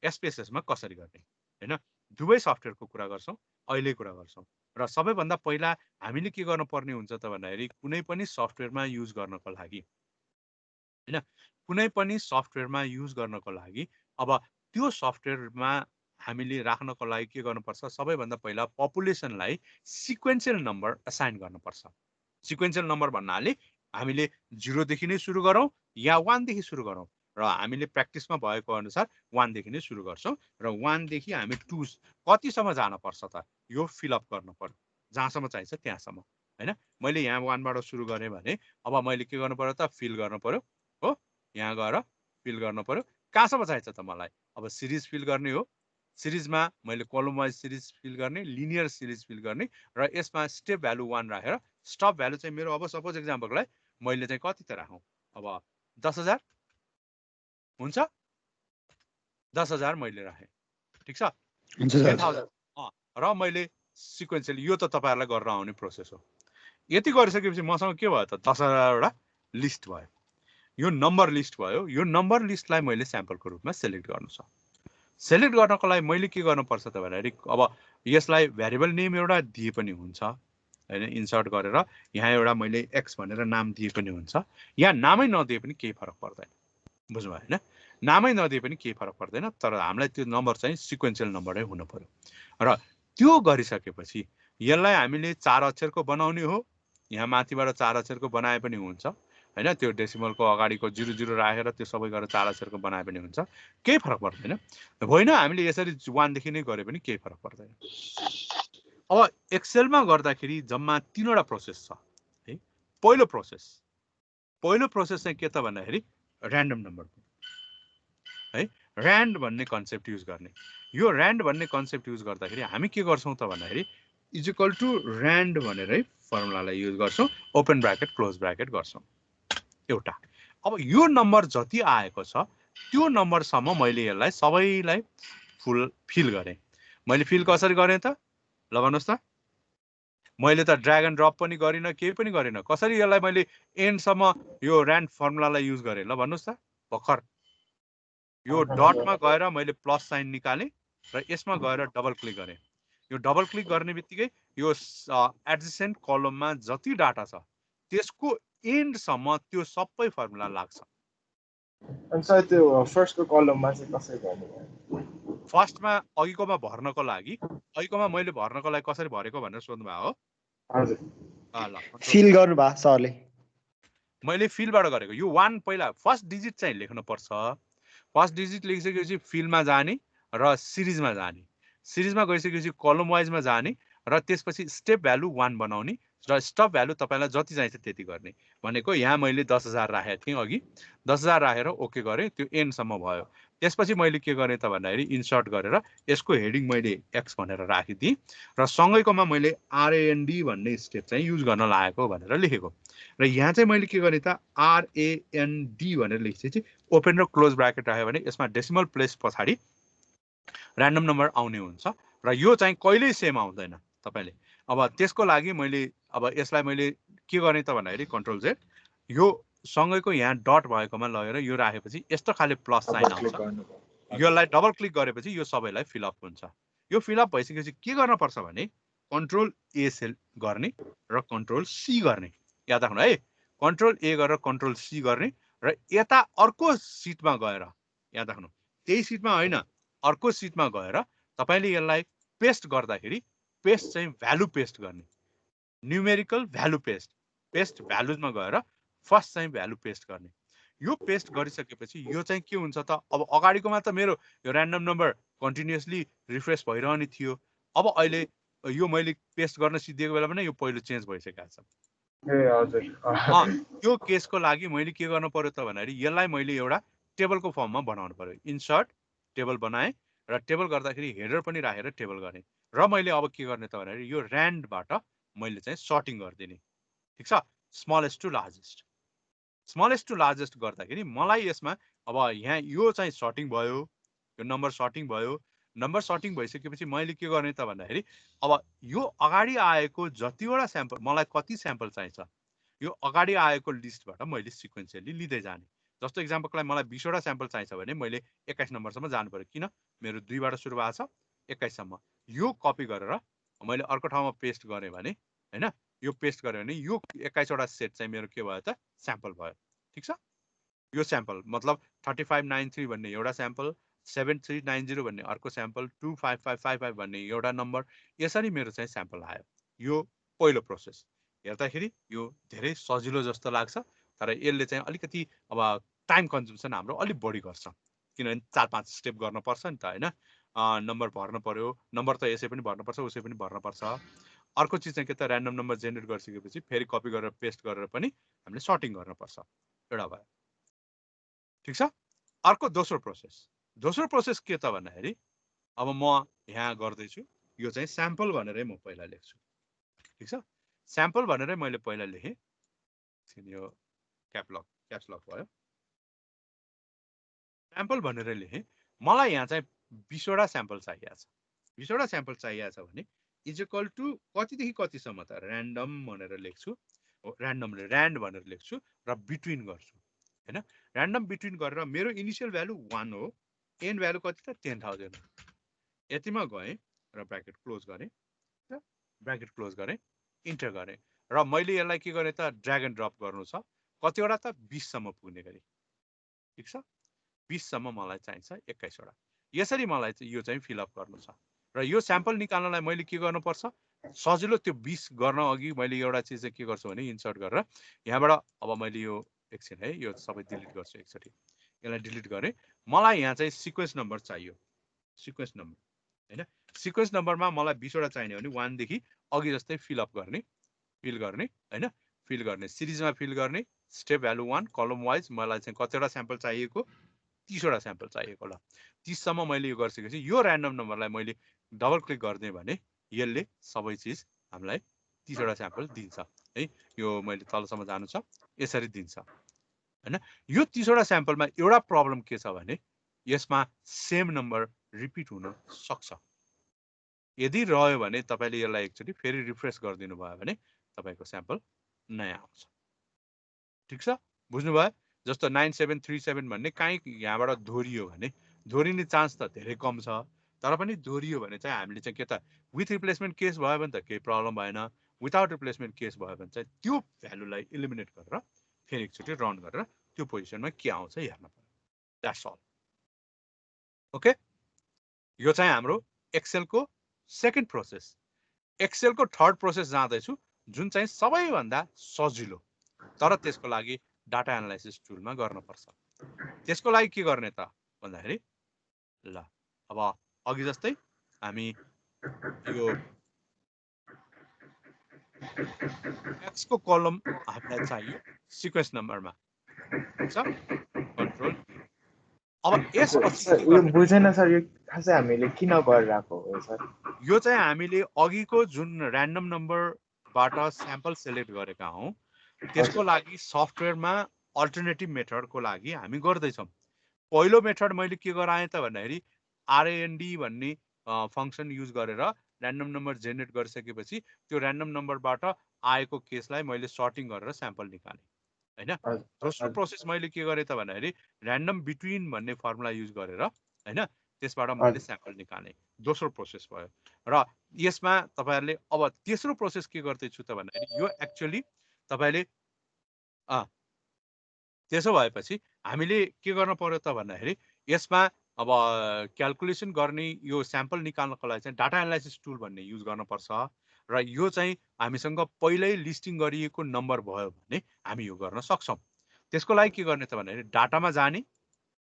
एसपीएसएसमा कसरी गर्ने होइन, दुवै सफ्टवेयरको कुरा गर्छौँ, अहिले कुरा गर्छौँ। र सबैभन्दा पहिला हामीले के गर्नुपर्ने हुन्छ त भन्दाखेरि कुनै पनि सफ्टवेयरमा युज गर्नको लागि होइन, कुनै पनि सफ्टवेयरमा युज गर्नको लागि अब त्यो सफ्टवेयरमा हामीले राख्नको लागि के गर्नुपर्छ? सबैभन्दा पहिला पपुलेसनलाई सिक्वेन्शियल नम्बर असाइन गर्नुपर्छ। सिक्वेन्शियल नम्बर भन्नाले हामीले 0 देखि नै सुरु गरौँ या 1 देखि सुरु गरौँ, र हामीले प्र्याक्टिसमा भएको अनुसार 1 देखि नै सुरु गर्छौँ र 1 देखि हामी 2 कतिसम्म जानुपर्छ त यो फिलअप गर्नु पर्यो, जहाँसम्म चाहिन्छ त्यहाँसम्म होइन। मैले यहाँ 1 बाट सुरु गरेँ भने अब मैले के गर्नु पर्यो त? फिल गर्नु पर्यो हो, यहाँ गएर फिल गर्नु पर्यो। कहाँसम्म चाहिन्छ त मलाई? अब सिरिज फिल गर्ने हो, सिरिजमा मैले कलम वाइज सिरिज फिल गर्ने, लिनियर सिरिज फिल गर्ने र यसमा स्टेप भ्यालु 1 राखेर स्टप भ्यालु चाहिँ मेरो अब सपोज एक्जाम्पललाई मैले चाहिँ कति त राखौँ, अब 10,000 हुन्छ, 10,000 मैले राखेँ। ठिक छ, 10,000 र मैले सिक्वेन्सियल, यो त तपाईँहरूलाई गरेर आउने प्रोसेस हो। यति गरिसकेपछि मसँग के भयो त? 10,000 वटा लिस्ट भयो, यो नम्बर लिस्ट भयो। यो नम्बर लिस्टलाई मैले स्याम्पलको रूपमा सेलेक्ट गर्नु छ। सेलेक्ट गर्नको लागि मैले के गर्नुपर्छ त भन्दाखेरि अब यसलाई भेरिएबल नेम एउटा दिए पनि हुन्छ होइन, इन्सर्ट गरेर यहाँ एउटा मैले एक्स भनेर नाम दिए पनि हुन्छ, या नामै नदिए पनि केही फरक पर्दैन, बुझ्नुभयो होइन? नामै नदिए पनि केही फरक पर्दैन, तर हामीलाई त्यो नम्बर चाहिँ सिक्वेन्शियल नम्बरै हुनु पर्यो। र त्यो गरिसकेपछि यसलाई हामीले 4 अक्षरको बनाउने हो, यहाँ माथिबाट 4 अक्षरको बनाए पनि हुन्छ होइन, त्यो डेसिमलको अगाडिको 00 राखेर त्यो सबै गरेर 4 अक्षरको बनाए पनि हुन्छ, केही फरक पर्दैन होइन। हामीले यसरी 1 देखि नै गरे पनि केही फरक पर्दैन। अब एक्सेलमा गर्दाखेरि जम्मा 3 वटा प्रोसेस छ है। पहिलो प्रोसेस चाहिँ के त भन्दाखेरि र्यान्डम नम्बर है, र्यान्ड भन्ने कन्सेप्ट युज गर्ने। यो र्यान्ड भन्ने कन्सेप्ट युज गर्दाखेरि हामी के गर्छौँ त भन्दाखेरि इज इक्वल टु र्यान्ड भनेरै फर्मुलालाई युज गर्छौँ, ओपन ब्राकेट क्लोज ब्राकेट गर्छौँ एउटा। अब यो नम्बर जति आएको छ त्यो नम्बरसम्म मैले यसलाई सबैलाई फिल गरेँ। मैले फिल कसरी गरेँ त? ल भन्नुहोस् त। मैले त ड्र्याग एन्ड ड्रप पनि गरिनँ, केही पनि गरिनँ। कसरी यसलाई मैले एन्डसम्म यो र्यान्ड फर्मुलालाई युज गरेँ? ल भन्नुहोस् त। भर्खर यो डटमा गएर मैले प्लस साइन निकालेँ र यसमा गएर डबल क्लिक गरेँ। यो डबल क्लिक गर्ने बित्तिकै यो एडजेसेन्ट कलममा जति डाटा छ त्यसको एन्डसम्म त्यो सबै फर्मुला लाग्छ। अनि सर त्यो फर्स्टको कलममा चाहिँ कसरी गर्नु? फर्स्टमा अघिकोमा भर्नको लागि, अघिकोमा मैले भर्नको लागि कसरी भरेको भनेर सोध्नु भयो हो? हजुर, ल फिल गर्नु भयो सरले। मैले फिलबाट गरेको। यो 1 पहिला फर्स्ट डिजिट चाहिँ लेख्नुपर्छ। फर्स्ट डिजिट लेखिसकेपछि फिलमा जाने र सिरिजमा जाने, सिरिजमा गइसकेपछि कलम वाइजमा जाने र त्यसपछि स्टेप भ्यालु 1 बनाउने र स्टप भ्यालु तपाईँलाई जति चाहिन्छ त्यति गर्ने। भनेको यहाँ मैले 10,000 राखेको थिएँ अघि, 10,000 राखेर ओके गरेँ, त्यो एन्डसम्म भयो। त्यसपछि मैले के गरेँ त भन्दाखेरि इन्सर्ट गरेर यसको हेडिङ मैले एक्स भनेर राखिदिएँ र सँगैकोमा मैले आरएएनडी भन्ने स्टेप चाहिँ युज गर्न लागेको भनेर लेखेको। र यहाँ चाहिँ मैले के गरेँ त आरएएनडी भनेर लेखेपछि ओपन र क्लोज ब्राकेट राख्यो भने यसमा डेसिमल प्लेस पछाडि ऱ्यान्डम नम्बर आउने हुन्छ र यो चाहिँ कहिल्यै सेम आउँदैन तपाईँले। अब त्यसको लागि मैले अब यसलाई मैले के गरेँ त भन्दाखेरि कन्ट्रोल जेड, यो सँगैको यहाँ डट भएकोमा लगेर यो राखेपछि यस्तो खाले प्लस साइन आउँछ। यसलाई डबल क्लिक गरेपछि यो सबैलाई फिलअप हुन्छ। यो फिलअप भइसकेपछि के गर्नुपर्छ भने कन्ट्रोल ए सेल गर्ने र कन्ट्रोल सी गर्ने। याद राख्नु है, कन्ट्रोल ए गरेर कन्ट्रोल सी गर्ने र यता अर्को सिटमा गएर, याद राख्नु त्यही सिटमा होइन अर्को सिटमा गएर तपाईँले यसलाई पेस्ट गर्दाखेरि पेस्ट चाहिँ भ्यालु पेस्ट गर्ने, न्युमेरिकल भ्यालु पेस्ट, पेस्ट भ्यालुजमा गएर फर्स्ट चाहिँ भ्यालु पेस्ट गर्ने। यो पेस्ट गरिसकेपछि यो चाहिँ के हुन्छ त अब अगाडिकोमा त मेरो यो र्यान्डम नम्बर कन्टिन्युअसली रिफ्रेस भइरहने थियो अब अहिले यो मैले पेस्ट गर्न सिद्धिएको बेला पनि यो पहिलो चेन्ज भइसकेको छ ए हजुर यो केसको लागि मैले के गर्नु पर्यो त भन्दाखेरि यसलाई मैले एउटा टेबलको फर्ममा बनाउनु पर्यो इन्सर्ट टेबल बनाएँ र टेबल गर्दाखेरि हेडर पनि राखेर टेबल गरेँ र मैले अब के गर्ने त भन्दाखेरि यो र्यान्डबाट मैले चाहिँ सर्टिङ गरिदिने ठिक छ स्मलेस्ट टु लार्जेस्ट गर्दाखेरि मलाई यसमा अब यहाँ यो चाहिँ सर्टिङ भयो यो नम्बर सर्टिङ भयो नम्बर सर्टिङ भइसकेपछि मैले के गर्ने त भन्दाखेरि अब यो अगाडि आएको जतिवटा स्याम्पल मलाई कति स्याम्पल चाहिन्छ यो अगाडि आएको लिस्टबाट मैले सिक्वेन्सियली लिँदै जाने जस्तो इक्जाम्पलको लागि मलाई 20 वटा स्याम्पल चाहिन्छ भने मैले 21 नम्बरसम्म जानु पर्यो किन मेरो 2 बाट सुरु भएको छ 21 सम्म यो कपी गरेर मैले अर्को ठाउँमा पेस्ट गरेँ भने हैन यो पेस्ट गरेँ भने यो 21 वटा सेट चाहिँ मेरो के भयो त स्याम्पल भयो ठीक छ यो स्याम्पल मतलब 3593 भन्ने एउटा स्याम्पल 7390 भन्ने अर्को स्याम्पल 25555 भन्ने एउटा नम्बर यसरी मेरो चाहिँ स्याम्पल आयो यो पहिलो प्रोसेस हेर्दाखेरि यो धेरै सजिलो जस्तो लाग्छ तर यसले चाहिँ अलिकति अब टाइम कन्ज्युम्सन हाम्रो अलि बढी गर्छ किनभने 4-5 स्टेप गर्न पर्छ नि त हैन नम्बर भर्न पर्यो नम्बर त यसै पनि भर्न पर्छ उसै पनि भर्न पर्छ अर्को चिज चाहिँ के त र्यान्डम नम्बर जेनेरेट गरिसकेपछि फेरि कपी गरेर पेस्ट गरेर पनि हामीले सर्टिङ गर्न पर्छ एउटा भयो ठीक छ अर्को दोस्रो प्रोसेस के त भन्दाखेरि अब म यहाँ गर्दै छु यो चाहिँ स्याम्पल भनेरै म पहिला लेख्छु ठीक छ स्याम्पल भनेरै मैले पहिला लेखेँ यो क्याप्स लक भयो स्याम्पल भनेर लेखेँ मलाई यहाँ चाहिँ 20 वटा स्याम्पल चाहिएको छ 20 वटा स्याम्पल चाहिएको छ भने इज इक्वल टु कतिदेखि कतिसम्म त र्यान्डम भनेर लेख्छु र्यान्ड भनेर लेख्छु र बिट्विन गर्छु हैन र्यान्डम बिट्विन गरेर मेरो इनिशियल भ्यालु 1 हो एन्ड भ्यालु कति त 10000 यतिमा गएँ र ब्र्याकेट क्लोज गरेँ इन्टर गरेँ र मैले यसलाई के गरेँ त ड्र्याग एन्ड ड्रप गर्नु छ कतिवटा त 20 सम्म पुग्ने गरी ठीक छ 20 सम्म मलाई चाहिन्छ 21 वटा यसरी मलाई चाहिँ यो चाहिँ फिलअप गर्नु छ र यो स्याम्पल निकाल्नलाई मैले के गर्नुपर्छ सजिलो त्यो 20 गर्न अघि मैले एउटा चिज चाहिँ के गर्छु भने इन्सर्ट गरेर यहाँबाट अब मैले यो एकछिन है यो सबै डिलिट गर्छु एकचोटि यसलाई डिलिट गरेँ मलाई यहाँ चाहिँ सिक्वेन्स नम्बर चाहियो सिक्वेन्स नम्बर हैन सिक्वेन्स नम्बरमा मलाई 20 वटा चाहिने भने 1 देखि अघि जस्तै फिल गर्ने हैन फिल गर्ने सिरिजमा फिल गर्ने स्टेप भ्यालु 1 कलम वाइज मलाई चाहिँ कतिवटा स्याम्पल चाहिएको 30 वटा स्याम्पल चाहिएको ल 30 सम्म मैले यो गरिसकेपछि यो र्यान्डम नम्बरलाई मैले डबल क्लिक गर्ने भने यसले सबै चीज हामीलाई 30 वटा स्याम्पल दिन्छ है यो मैले तलसम्म जानु छ यसरी दिन्छ हैन यो 30 वटा स्याम्पलमा एउटा प्रब्लम के छ भने यसमा सेम नम्बर रिपिट हुन सक्छ यदि रह्यो भने तपाईले यसलाई एकचोटी फेरि रिफ्रेश गरिदिनु भयो भने तपाईको स्याम्पल नयाँ आउँछ ठीक छ बुझ्नु भयो जस्तो 9737 भन्ने काहीँ यहाँबाट दोहोरियो भने दोहोरिने चान्स त धेरै कम छ तर पनि दोहोरियो भने चाहिँ हामीले चाहिँ के त विथ रिप्लेसमेन्ट केस भयो भने त केही प्रब्लम भएन विदाउट रिप्लेसमेन्ट केस भयो भने चाहिँ त्यो भ्यालुलाई एलिमिनेट गरेर फेरि एकचोटि रन गरेर त्यो पोजिसनमा के आउँछ हेर्न पर्यो द्याट्स अल ओके यो चाहिँ हाम्रो एक्सेलको सेकेन्ड प्रोसेस एक्सेलको थर्ड प्रोसेस जाँदैछु जुन चाहिँ सबैभन्दा सजिलो तर त्यसको लागि डाटा एनालाइसिस टुलमा गर्नुपर्छ त्यसको लागि के गर्ने त भन्दाखेरि ल अब अघि जस्तै हामी यो एक्स को कलम हामीलाई चाहियो सिक्वेन्स नम्बरमा छ कन्ट्रोल अब यसपछि यो बुझेन सर यो खासै हामीले किन गरिरहेको हो सर यो चाहिँ हामीले अघिको जुन र्यान्डम नम्बरबाट स्याम्पल सेलेक्ट गरेका हौं त्यसको लागि सफ्टवेयरमा अल्टरनेटिभ मेथडको लागि हामी गर्दैछौँ पहिलो मेथड मैले के गराएँ त भन्दाखेरि RAND भन्ने फंक्सन युज गरेर र्यान्डम नम्बर जेनेरेट गरिसकेपछि त्यो र्यान्डम नम्बरबाट आएको केसलाई मैले सर्टिङ गरेर स्याम्पल निकालेँ हैन दोस्रो प्रोसेस मैले के गरेँ त भन्दाखेरि र्यान्डम बिट्विन भन्ने फर्मुला युज गरेर हैन त्यसबाट मैले स्याम्पल निकालेँ दोस्रो प्रोसेस भयो र यसमा तपाईहरुले अब तेस्रो प्रोसेस के गर्दै छु त भन्दाखेरि यो एक्चुअली तपाईले त्यसो भएपछि हामीले के गर्न पर्यो त भन्दाखेरि यसमा अब क्याल्कुलेसन गर्ने यो स्याम्पल निकाल्नको लागि चाहिँ डाटा एनालाइसिस टुल भन्ने युज गर्न पर्छ र यो चाहिँ हामीसँग पहिल्यै लिस्टिङ गरिएको नम्बर भयो भने हामी यो गर्न सक्छौं त्यसको लागि के गर्ने त भन्दाखेरि डाटामा जाने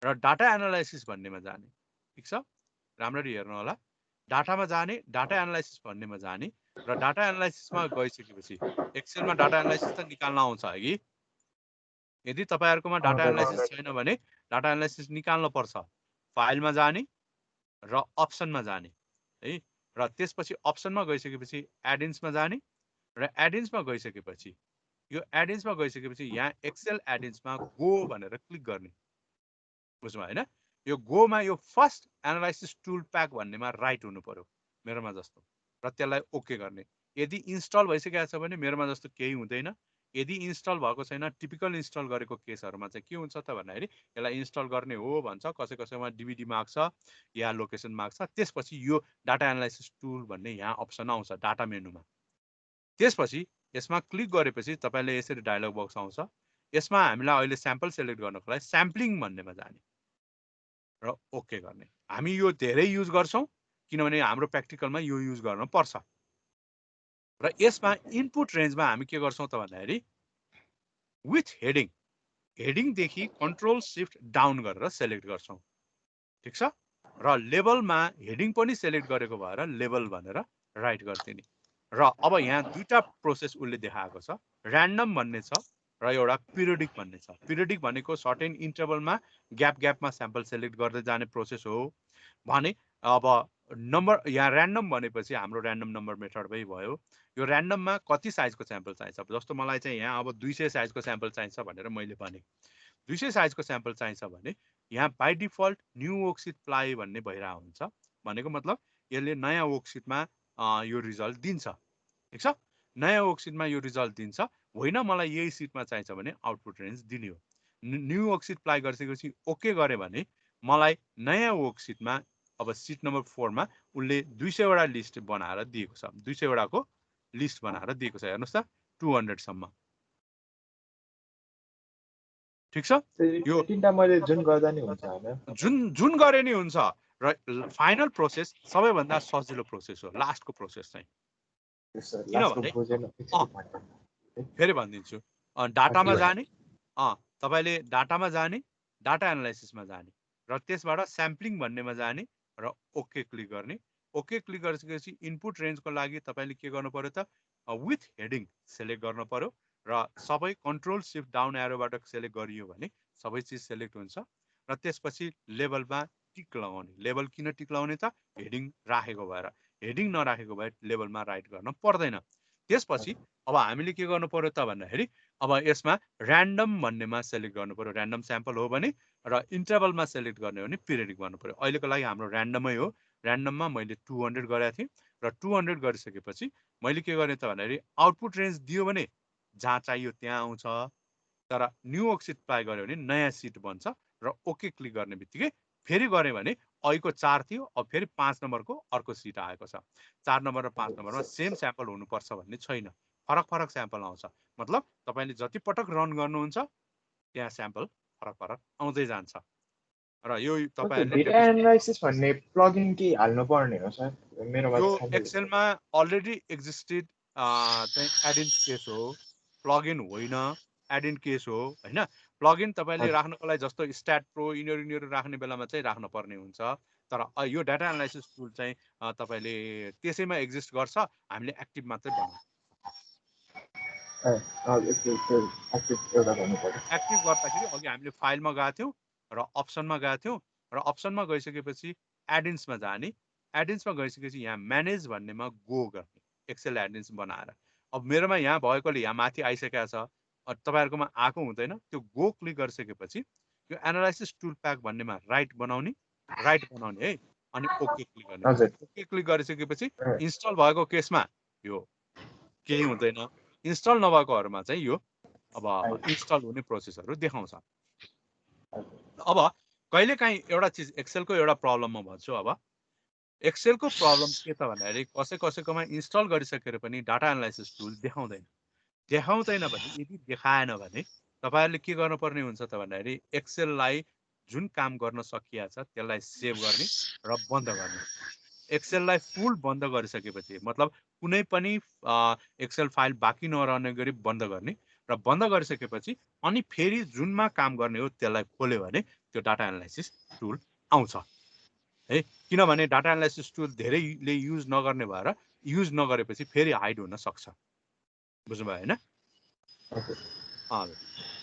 र डाटा एनालाइसिस भन्नेमा जाने। ठिक छ, राम्ररी हेर्नु होला। डाटामा जाने, डाटा एनालाइसिस भन्नेमा जाने र डाटा एनालाइसिसमा गइसकेपछि एक्सेलमा डाटा एनालाइसिस त निकाल्न आउँछ है कि? यदि तपाईहरुकोमा डाटा एनालाइसिस छैन भने डाटा एनालाइसिस निकाल्न पर्छ। फाइलमा जाने र अप्सनमा जाने है, र त्यसपछि अप्सनमा गइसकेपछि एडिन्समा जाने र एडिन्समा गइसकेपछि यो एडिन्समा गइसकेपछि यहाँ एक्सेल एडिन्समा गो भनेर क्लिक गर्ने। बुझ्नु हैन? यो गोमा यो फर्स्ट एनालाइसिस टुल प्याक भन्नेमा राइट हुनु पर्यो मेरोमा जस्तो, र त्यसलाई ओके गर्ने। यदि इन्स्टल भइसकेको छ भने मेरोमा जस्तो केही हुँदैन। यदि इन्स्टल भएको छैन, टिपिकल इन्स्टल गरेको केसहरुमा चाहिँ के हुन्छ त भन्दाखेरि यसलाई इन्स्टल गर्ने हो भन्छ, कसैमा डीबीडी माग्छ या लोकेसन माग्छ। त्यसपछि यो डाटा एनालाइसिस टुल भन्ने यहाँ अप्सन आउँछ डाटा मेनुमा। त्यसपछि यसमा क्लिक गरेपछि तपाईले यसरी डायलग बक्स आउँछ। यसमा हामीलाई अहिले स्याम्पल सिलेक्ट गर्नको लागि स्याम्पलिङ भन्नेमा जाने र ओके गर्ने। हामी यो धेरै युज गर्छौं किनभने हाम्रो प्र्याक्टिकलमा यो युज गर्न पर्छ। र यसमा इनपुट रेन्जमा हामी के गर्छौं त भन्दाखेरि विथ हेडिङ, हेडिङ देखि कन्ट्रोल शिफ्ट डाउन गरेर सिलेक्ट गर्छौं। ठीक छ, र लेभलमा हेडिङ पनि सिलेक्ट गरेको भएर लेभल भनेर राइट गर्दिने। र अब यहाँ दुईटा प्रोसेस उसले देखाएको छ, र्यान्डम भन्ने छ र एउटा पिरियडिक भन्ने छ। पिरियडिक भनेको सर्टेन इन्टरभलमा ग्यापमा स्याम्पल सिलेक्ट गर्दै जाने प्रोसेस हो भने अब नम्बर यहाँ र्यान्डम भनेपछि हाम्रो र्यान्डम नम्बर मेथडमै भयो। यो र्यान्डममा कति साइजको स्याम्पल चाहिन्छ, जस्तो मलाई चाहिँ यहाँ अब 200 साइजको स्याम्पल चाहिन्छ भनेर मैले भने 200 साइजको स्याम्पल चाहिन्छ भने यहाँ बाइ डिफल्ट न्यू वर्कसिट प्लाई भन्ने भइरहेको हुन्छ। भनेको मतलब यसले नयाँ वर्कसिटमा यो रिजल्ट दिन्छ। ठीक छ, नयाँ वर्कसिटमा यो रिजल्ट दिन्छ। होइन मलाई यही सिटमा चाहिन्छ भने आउटपुट रेन्ज दिने हो। न्यू वर्कसिट प्लाई गरिसकेपछि ओके गरे भने मलाई नयाँ वर्कसिटमा अब सिट नम्बर 4 मा उनले 200 वटा लिस्ट बनाएर दिएको छ। 200 वटाको लिस्ट बनाएर दिएको छ। हेर्नुस् त 200 सम्म। ठीक छ, यो तीनटा मैले जुन गर्दा नि हुन्छ हैन? जुन गरे नि हुन्छ। र फाइनल प्रोसेस सबैभन्दा सजिलो प्रोसेस हो, लास्टको प्रोसेस चाहिँ। फेरि भनिदिन्छु, डाटामा जाने, तपाईले डाटामा जाने, डाटा एनालाइसिसमा जाने र त्यसबाट स्याम्पलिङ भन्नेमा जाने र ओके क्लिक गर्ने। ओके क्लिक गरिसकेपछि इनपुट रेन्जको लागि तपाईले के गर्नु पर्यो त विथ हेडिङ सिलेक्ट गर्नु पर्यो र सबै कन्ट्रोल शिफ्ट डाउन एरोबाट सिलेक्ट गरियो भने सबै चिज सिलेक्ट हुन्छ। र त्यसपछि लेभलमा टिक लगाउने। लेभल किन टिक लगाउने त हेडिङ राखेको भएर, हेडिङ नराखेको भए लेभलमा राइट गर्न पर्दैन। त्यसपछि अब हामीले के गर्नु पर्यो त भन्दाखेरि अब यसमा र्यान्डम भन्नेमा सिलेक्ट गर्नु पर्यो, र्यान्डम स्याम्पल हो भने, र इन्टरभलमा सिलेक्ट गर्ने हो भने पिरियडिक गर्नु पर्यो। अहिलेको लागि हाम्रो र्यान्डमै हो। र्यान्डममा मैले 200 गरेको थिएँ र 200 गरिसकेपछि मैले के गर्ने त भन्दाखेरि आउटपुट रेन्ज दियो भने जहाँ चाहियो त्यहाँ आउँछ। तर न्यू वर्कसिट प्लाई गर्यो भने नयाँ सिट बन्छ र ओके क्लिक गर्ने बित्तिकै फेरि गरे भने अहिलेको 4 थियो, अब फेरि 5 नम्बरको अर्को सिट आएको छ। 4 नम्बर र 5 नम्बरमा सेम स्याम्पल हुनुपर्छ भन्ने छैन, फरक स्याम्पल आउँछ। मतलब तपाईले जति पटक रन गर्नुहुन्छ त्यहाँ स्याम्पल फरक आउँदै जान्छ। र यो तपाईहरुले डेटा एनालाइसिस भन्ने प्लगइन के हाल्नु पर्ने हो सर? मेरोमा यो एक्सेलमा अलरेडी एक्जिस्टेड चाहिँ एडिन केस हो, प्लगइन होइन, एडिन केस हो हैन। प्लगइन तपाईले राख्नको लागि जस्तो स्ट्याट प्रो यिनीहरु राख्ने बेलामा चाहिँ राख्न पर्ने हुन्छ। तर यो डाटा एनालाइसिस टुल चाहिँ तपाईले त्यसैमा एक्जिस्ट गर्छ, हामीले एक्टिभ मात्रै बनाउँछौँ। एक्टिभ गर्दाखेरि अघि हामीले फाइलमा गएको थियौँ र अप्सनमा गएको थियौँ र अप्सनमा गइसकेपछि एडिन्समा जाने। एडिन्समा गइसकेपछि यहाँ म्यानेज भन्नेमा गो गर्ने, एक्सेल एडिन्स बनाएर। अब मेरोमा यहाँ भएकोले यहाँ माथि आइसकेको छ, तपाईहरुकोमा आएको हुँदैन। त्यो गो क्लिक गरिसकेपछि यो एनालाइसिस टुल प्याक भन्नेमा राइट बनाउने है, अनि ओके क्लिक गर्ने। ओके क्लिक गरिसकेपछि इन्स्टल भएको केसमा यो केही हुँदैन, इन्स्टल नभएकोहरुमा चाहिँ यो अब इन्स्टल हुने प्रोसेसहरु देखाउँछ। अब कहिलेकाहीँ एउटा चिज एक्सेलको एउटा प्रब्लम म भन्छु। अब एक्सेलको प्रब्लम के त भन्दाखेरि कसैकोमा इन्स्टल गरिसकेर पनि डाटा एनालाइसिस टुल देखाउँदैन भने, यदि देखाएन भने तपाईहरुले के गर्नुपर्ने हुन्छ त भन्दाखेरि एक्सेललाई जुन काम गर्न सकिया छ त्यसलाई सेभ गर्ने र बन्द गर्ने। एक्सेललाई फुल बन्द गरिसकेपछि मतलब कुनै पनि एक्सेल फाइल बाँकी नरहने गरी बन्द गर्ने र बन्द गरिसकेपछि अनि फेरि जुनमा काम गर्ने हो त्यसलाई खोल्यो भने त्यो डाटा एनालाइसिस टुल आउँछ है किनभने डाटा एनालाइसिस टुल धेरैले युज नगर्ने भएर युज नगरेपछि फेरि हाइड हुन सक्छ बुझ्नुभयो हैन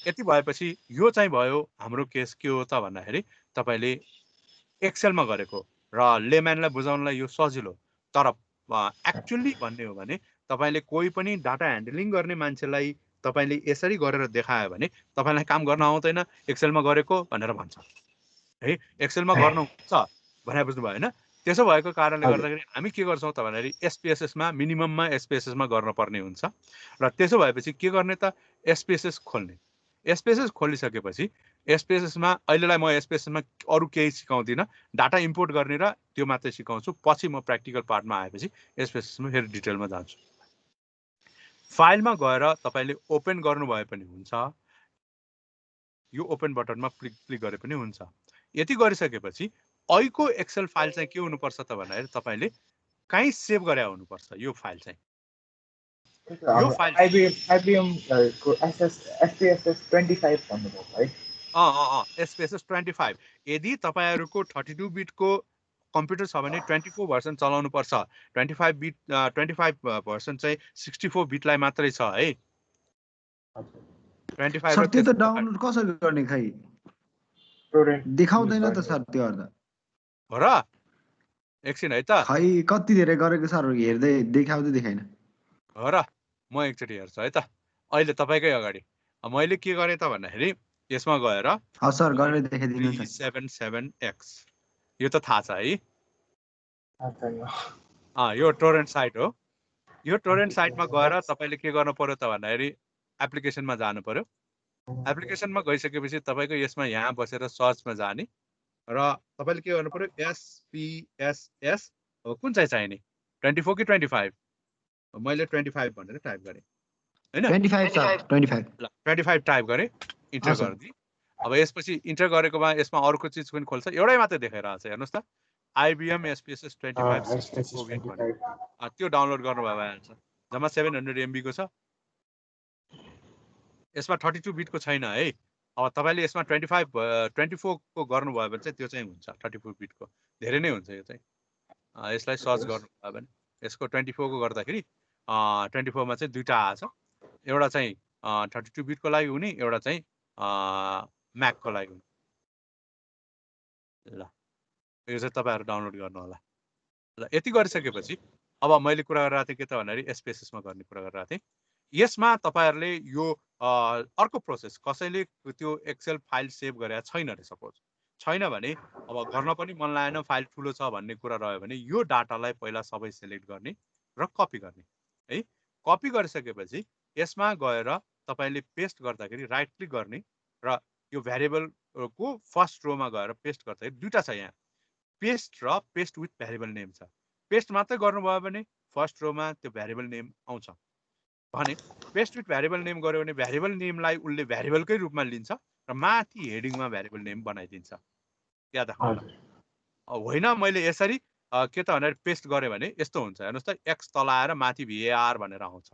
यति भएपछि यो चाहिँ भयो हाम्रो केस के हो त भन्दाखेरि तपाईले एक्सेलमा गरेको र लेम्यानलाई बुझाउनलाई यो सजिलो तर एक्चुअली भन्ने हो भने तपाईले कोही पनि डाटा ह्यान्डलिङ गर्ने मान्छेलाई तपाईले यसरी गरेर देखायो भने तपाईलाई काम गर्न आउँदैन एक्सेलमा गरेको भनेर भन्छ है एक्सेलमा गर्नुहुन्छ भने बुझ्नु भयो हैन त्यसो भएको कारणले गर्दाखेरि हामी के गर्छौं त भन्दाखेरि एसपीएसएस मा मिनिमममा एसपीएसएस मा गर्न पर्ने हुन्छ र त्यसो भएपछि के गर्ने त एसपीएसएस खोल्ने एसपीएसएस खोलिसकेपछि एसपीएसएस मा अहिलेलाई म एसपीएसएस मा अरु केही सिकाउँदिन डाटा इम्पोर्ट गर्ने र त्यो मात्रै सिकाउँछु पछि म प्र्याक्टिकल पार्टमा आएपछि एसपीएसएस मा फेरि डिटेलमा जान्छु फाइलमा गएर तपाईले ओपन गर्नु भए पनि हुन्छ यो ओपन बटनमा क्लिक गरे पनि हुन्छ यति गरिसकेपछि अहिलेको एक्सेल फाइल चाहिँ के हुनुपर्छ त भन्दाखेरि तपाईले कहीँ सेभ गरे हुनुपर्छ यो फाइल चाहिँ यो फाइल IBM को SPSS 25 भन्नुभयो है SPSS 25 यदि तपाईहरुको 32 बिटको कम्प्युटर छ भने 24 भर्सन चलाउनु पर्छ 25 भर्सन चाहिँ 64 बिटलाई मात्रै छ है 25 सर त्यो त डाउनलोड कसरी गर्ने खै देखाउँदैन त सर त्यो अर्दा हो र एकछिन है त खै कति धेरै गरेको सर हेर्दै देखाउँदै देखाइन हो र म एकचोटी हेर्छु है त अहिले तपाईकै अगाडि मैले के गरे त भन्दाखेरि यसमा गएर सर गरेर देखाइदिनु न 377X यो त थाहा छ है यो टोरेन्ट साइट हो यो टोरेन्ट साइटमा गएर तपाईले के गर्नु पर्यो त भन्दाखेरि एप्लिकेसनमा जानु पर्यो एप्लिकेसनमा गइसकेपछि तपाईको यसमा यहाँ बसेर सर्चमा जाने र तपाईले के गर्नु पर्यो SPSS कुन चाहिँ चाहिने 24 कि 25 मैले 25 भनेर टाइप गरे हैन 25 सर 25 ल 25 टाइप गरे इन्टर गर्दै अब यसपछि इन्टर गरेकोमा यसमा अर्को चीज पनि खोल्छ एउटै मात्र देखाइरहेको छ हेर्नुस् त IBM SPSS 25 64 बिट भने त्यो डाउनलोड गर्नु भइहाल्छ जम्मा 700 MB को छ यसमा 32 बिटको छैन है अब तपाईले यसमा 24 को गर्नुभयो भने चाहिँ त्यो चाहिँ हुन्छ 34 बिटको धेरै नै हुन्छ यो चाहिँ यसलाई सर्च गर्नुभयो भने यसको 24 को गर्दाखेरि 24 मा चाहिँ दुईटा आछ एउटा चाहिँ 32 बिटको लागि हुने एउटा चाहिँ म्याक को लागि हुने ल यो चाहिँ तपाईहरु डाउनलोड गर्नु होला ल यति गरिसकेपछि अब मैले कुरा गरिरहेको थिएँ के त भन्दाखेरि एसपीएसएस मा गर्ने कुरा गरिरहेको थिएँ यसमा तपाईहरुले यो अर्को प्रोसेस कसैले त्यो एक्सेल फाइल सेभ गरेको छैन रे सपोज छैन भने अब गर्न पनि मन लागेन फाइल ठुलो छ भन्ने कुरा रह्यो भने यो डाटालाई पहिला सबै सिलेक्ट गर्ने र कपी गर्ने है कपी गरिसकेपछि यसमा गएर तपाईले पेस्ट गर्दाखेरि राइट क्लिक गर्ने र यो भेरिएबल को फर्स्ट रोमा गएर पेस्ट गर्दाखेरि दुईटा छ यहाँ पेस्ट र पेस्ट विथ भेरिएबल नेम छ पेस्ट मात्रै गर्नुभयो भने फर्स्ट रोमा त्यो भेरिएबल नेम आउँछ भने पेस्ट विथ भेरिएबल नेम गर्यो भने भेरिएबल नेमलाई उले भेरिएबलकै रूपमा लिन्छ र माथि हेडिङमा भेरिएबल नेम बनाइदिन्छ याद राख्नु होइन मैले यसरी के त भनेर पेस्ट गरे भने यस्तो हुन्छ हेर्नुस् त एक्स तल आएर माथि VAR भनेर आउँछ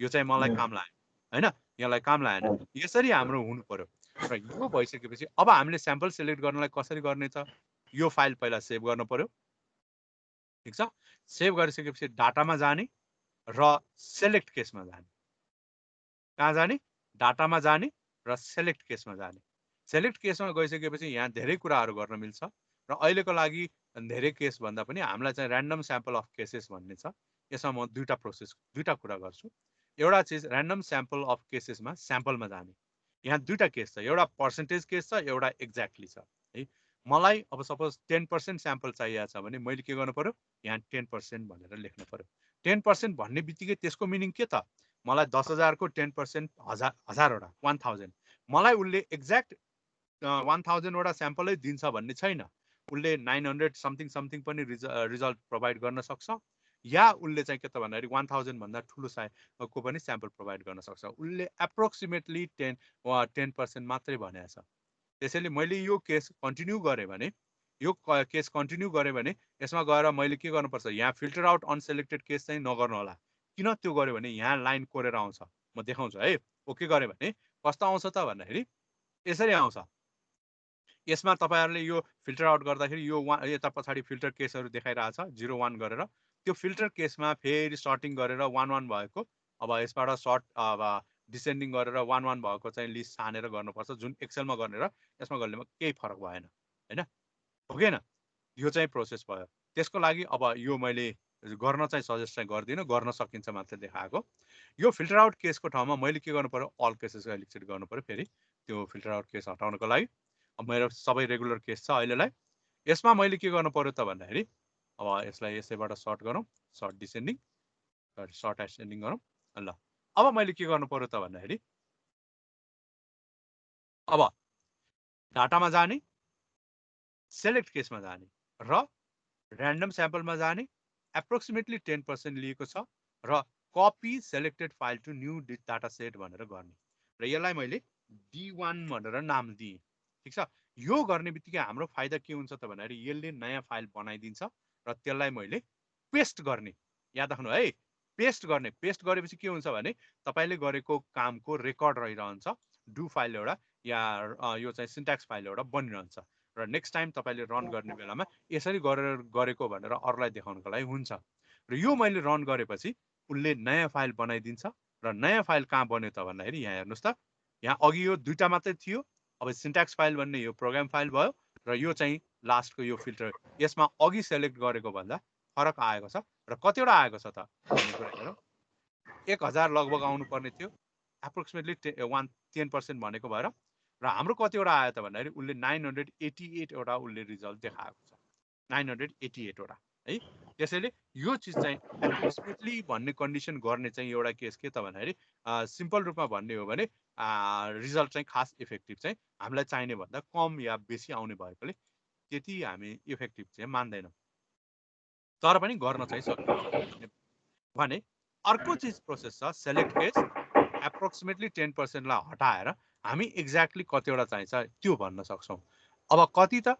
यो चाहिँ मलाई काम लाग्यो हैन यसलाई काम लागेन यसरी हाम्रो हुनु पर्यो र यो भइसकेपछि अब हामीले स्याम्पल सिलेक्ट गर्नलाई कसरी गर्ने त यो फाइल पहिला सेभ गर्नु पर्यो ठीक छ सेभ गरिसकेपछि डाटामा जाने र सेलेक्ट केसमा जाने कहाँ जाने डाटामा जाने र सेलेक्ट केसमा जाने सेलेक्ट केसमा गइसकेपछि यहाँ धेरै कुराहरू गर्न मिल्छ र अहिलेको लागि धेरै केस भन्दा पनि हामीलाई चाहिँ र्यान्डम स्याम्पल अफ केसेस भन्ने छ यसमा म दुईटा कुरा गर्छु एउटा चीज र्यान्डम स्याम्पल अफ केसेसमा स्याम्पलमा जाने यहाँ दुईटा केस छ एउटा पर्सेन्टेज केस छ एउटा एक्ज्याक्टली छ है मलाई अब सपोज 10% स्याम्पल चाहिएको छ भने मैले के गर्नु पर्यो यहाँ 10% भनेर लेख्नु पर्यो 10% भन्ने बित्तिकै त्यसको मिनिङ के त मलाई 10,000 को 10% 1000 वटा 1000 मलाई उले एक्ज्याक्ट 1000 वटा स्याम्पलै दिन्छ भन्ने छैन उले 900 समथिङ पनि रिजल्ट प्रोवाइड गर्न सक्छ या उले चाहिँ के त भन्दाखेरि 1000 भन्दा ठुलो को पनि स्याम्पल प्रोवाइड गर्न सक्छ उले एप्रोक्सिमेटली 10% मात्रै भनेको छ त्यसैले मैले यो केस कन्टिन्यू गरे भने यसमा गएर मैले के गर्नुपर्छ यहाँ फिल्टर आउट अनसेलेक्टेड केस चाहिँ नगर्नु होला किन त्यो गर्यो भने यहाँ लाइन कोरेर आउँछ म देखाउँछु है ओके गरे भने कस्तो आउँछ त भन्दाखेरि यसरी आउँछ। यसमा तपाईहरुले यो फिल्टर आउट गर्दाखेरि यो यता पछाडी फिल्टर केसहरु देखाइरहेछ 0 1 गरेर त्यो फिल्टर केसमा फेरि सर्टिङ गरेर 1 1 भएको अब यसबाट सर्ट अब डिसेन्डिङ गरेर 1 1 भएको चाहिँ लिस्ट छानेर गर्नुपर्छ जुन एक्सेलमा गर्ने र यसमा गर्नेमा केही फरक भएन हैन हो कि हैन यो चाहिँ प्रोसेस भयो। त्यसको लागि अब यो मैले गर्न चाहिँ सजेस्ट चाहिँ गर्दिन गर्न सकिन्छ मात्र देखाएको। यो फिल्टर आउट केसको ठाउँमा मैले के गर्नु पर्यो अल केसेस एलिक्सेट गर्नु पर्यो फेरि त्यो फिल्टर आउट केस हटाउनको लागि। अब मेरो सबै रेगुलर केस छ अहिलेलाई। यसमा मैले के गर्नु पर्यो त भन्दाखेरि अब यसलाई यसैबाट सर्ट गरौँ सर्ट डिसेन्डिङ सर्ट एसेन्डिङ गरौँ ल। अब मैले के गर्नु पर्यो त भन्दाखेरि अब डाटामा जाने सेलेक्ट केसमा जाने र र्यान्डम स्याम्पलमा जाने एप्रोक्सिमेटली 10% लिएको छ र copy selected file to new data set भनेर गर्ने र यसलाई मैले D1 भनेर नाम दिएँ। ठीक छ यो गर्ने बित्तिकै हाम्रो फाइदा के हुन्छ त भन्दाखेरि यसले नयाँ फाइल बनाइदिन्छ र त्यसलाई मैले पेस्ट गर्ने याद राख्नु है पेस्ट गरेपछि के हुन्छ भने तपाईले गरेको कामको रेकर्ड रहिरहन्छ डु फाइल एउटा या यो चाहिँ सिन्ट्याक्स फाइल एउटा बनिरहन्छ र नेक्स्ट टाइम तपाईले रन गर्ने बेलामा यसरी गरेको भनेर अरूलाई देखाउनको लागि हुन्छ। र यो मैले रन गरेपछि उले नयाँ फाइल बनाइदिन्छ र नयाँ फाइल कहाँ बन्यो त भन्दाखेरि यहाँ हेर्नुस् त यहाँ अघि यो दुईटा मात्रै थियो अब सिन्ट्याक्स फाइल भन्ने यो प्रोग्राम फाइल भयो र यो चाहिँ लास्टको यो फिल्टर यसमा अघि सेलेक्ट गरेको भन्दा फरक आएको छ र कतिवटा आएको छ त भन्ने कुरा हेरौँ 1000 लगभग आउनु पर्ने थियो एप्रोक्सिमेटली 10% भनेको भएर र हाम्रो कतिवटा आयो त भन्दाखेरि उले 988 वटा उले रिजल्ट देखाएको छ 988 वटा है। त्यसैले यो चीज चाहिँ एप्रोक्सिमेटली भन्ने कन्डिसन गर्ने चाहिँ एउटा केस के त भन्दाखेरि सिम्पल रूपमा भन्ने हो भने रिजल्ट चाहिँ खास इफेक्टिभ चाहिँ हामीलाई चाहिने भन्दा कम या बेसी आउने भएकोले त्यति हामी इफेक्टिभ चाहिँ मान्दैनौँ तर पनि गर्न चाहिँ सकिन्छ भने अर्को चीज प्रोसेस छ सेलेक्ट केस एप्रोक्सिमेटली 10% लाई हटाएर हामी एक्ज्याक्टली कतिवटा चाहिन्छ त्यो भन्न सक्छौं। अब कति त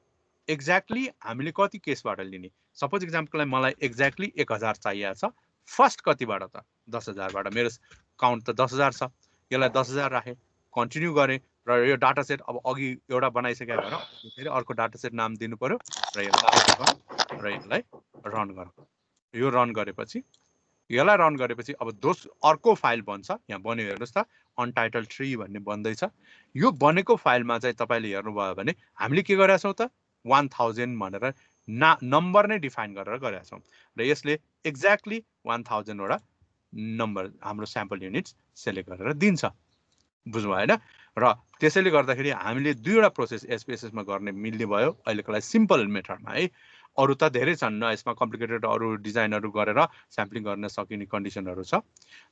एक्ज्याक्टली हामीले कति केसबाट लिने सपोज एक्जाम्पललाई मलाई एक्ज्याक्टली 1000 चाहिएको छ फर्स्ट कतिबाट त 10000 बाट मेरो काउन्ट त 10000 छ यसलाई 10000 राखे कन्टिन्यू गरे र यो डाटा सेट अब अघि एउटा बनाइसकेको भएर फेरि अर्को डाटा सेट नाम दिनु पर्यो र यसलाई रन गरौँ। यो रन गरेपछि यसलाई रन गरेपछि अब अर्को फाइल बन्छ यहाँ बन्यो हेर्नुस् त अनटाइटल 3 भन्ने बन्दैछ। यो बनेको फाइलमा चाहिँ तपाईले हेर्नुभयो भने हामीले के गरेका छौं त 1000 भनेर नम्बर नै डिफाइन गरेर गरेका छौं र यसले एक्ज्याक्टली 1000 वटा नम्बर हाम्रो स्याम्पल युनिट्स सेलेक्ट गरेर दिन्छ बुझ्नुभयो हैन। र त्यसैले गर्दाखेरि हामीले दुईवटा प्रोसेस SPSS मा गर्ने मिल्ने भयो अहिलेको लागि सिम्पल मेथडमा है। अरु त धेरै छन् यसमा कम्प्लिकेटेड अरु डिजाइनहरु गरेर स्याम्पलिङ गर्न सकिने कन्डिसनहरु छ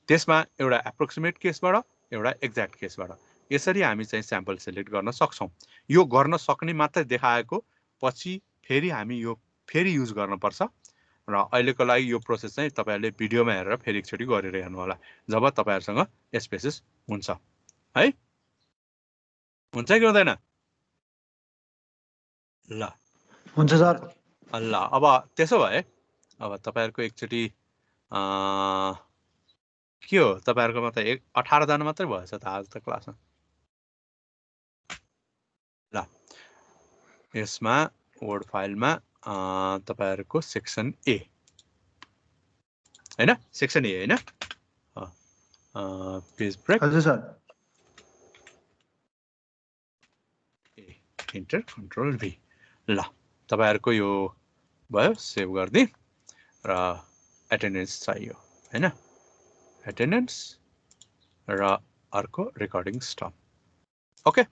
त्यसमा एउटा एप्रोक्सिमेट केसबाट एउटा एक्ज्याक्ट केसबाट यसरी हामी चाहिँ स्याम्पल सिलेक्ट गर्न सक्छौं। यो गर्न सक्ने मात्र देखाएको पछि फेरि हामी यो फेरि युज गर्न पर्छ र अहिलेको लागि यो प्रोसेस चाहिँ तपाईहरुले भिडियोमा हेरेर फेरि एकचोटी गरेर हेर्नु होला जब तपाईहरुसँग SPSS हुन्छ है हुन्छ कि हुँदैन ल हुन्छ सर ल। अब त्यसो भए अब तपाईहरुको एकचोटी के हो तपाईहरुकोमा त 18 जना मात्रै भएछ त आज त क्लासमा ल। यसमा वर्ड फाइलमा तपाईहरुको सेक्सन A हैन सेक्सन A हैन पेज ब्रेक हजुर सर इन्टर कन्ट्रोल V ल तपाईहरुको यो भयो सेभ गर्दै र एटेन्डेन्स चाहियो हैन एटेन्डेन्स र अर्को रेकर्डिङ स्टप ओके।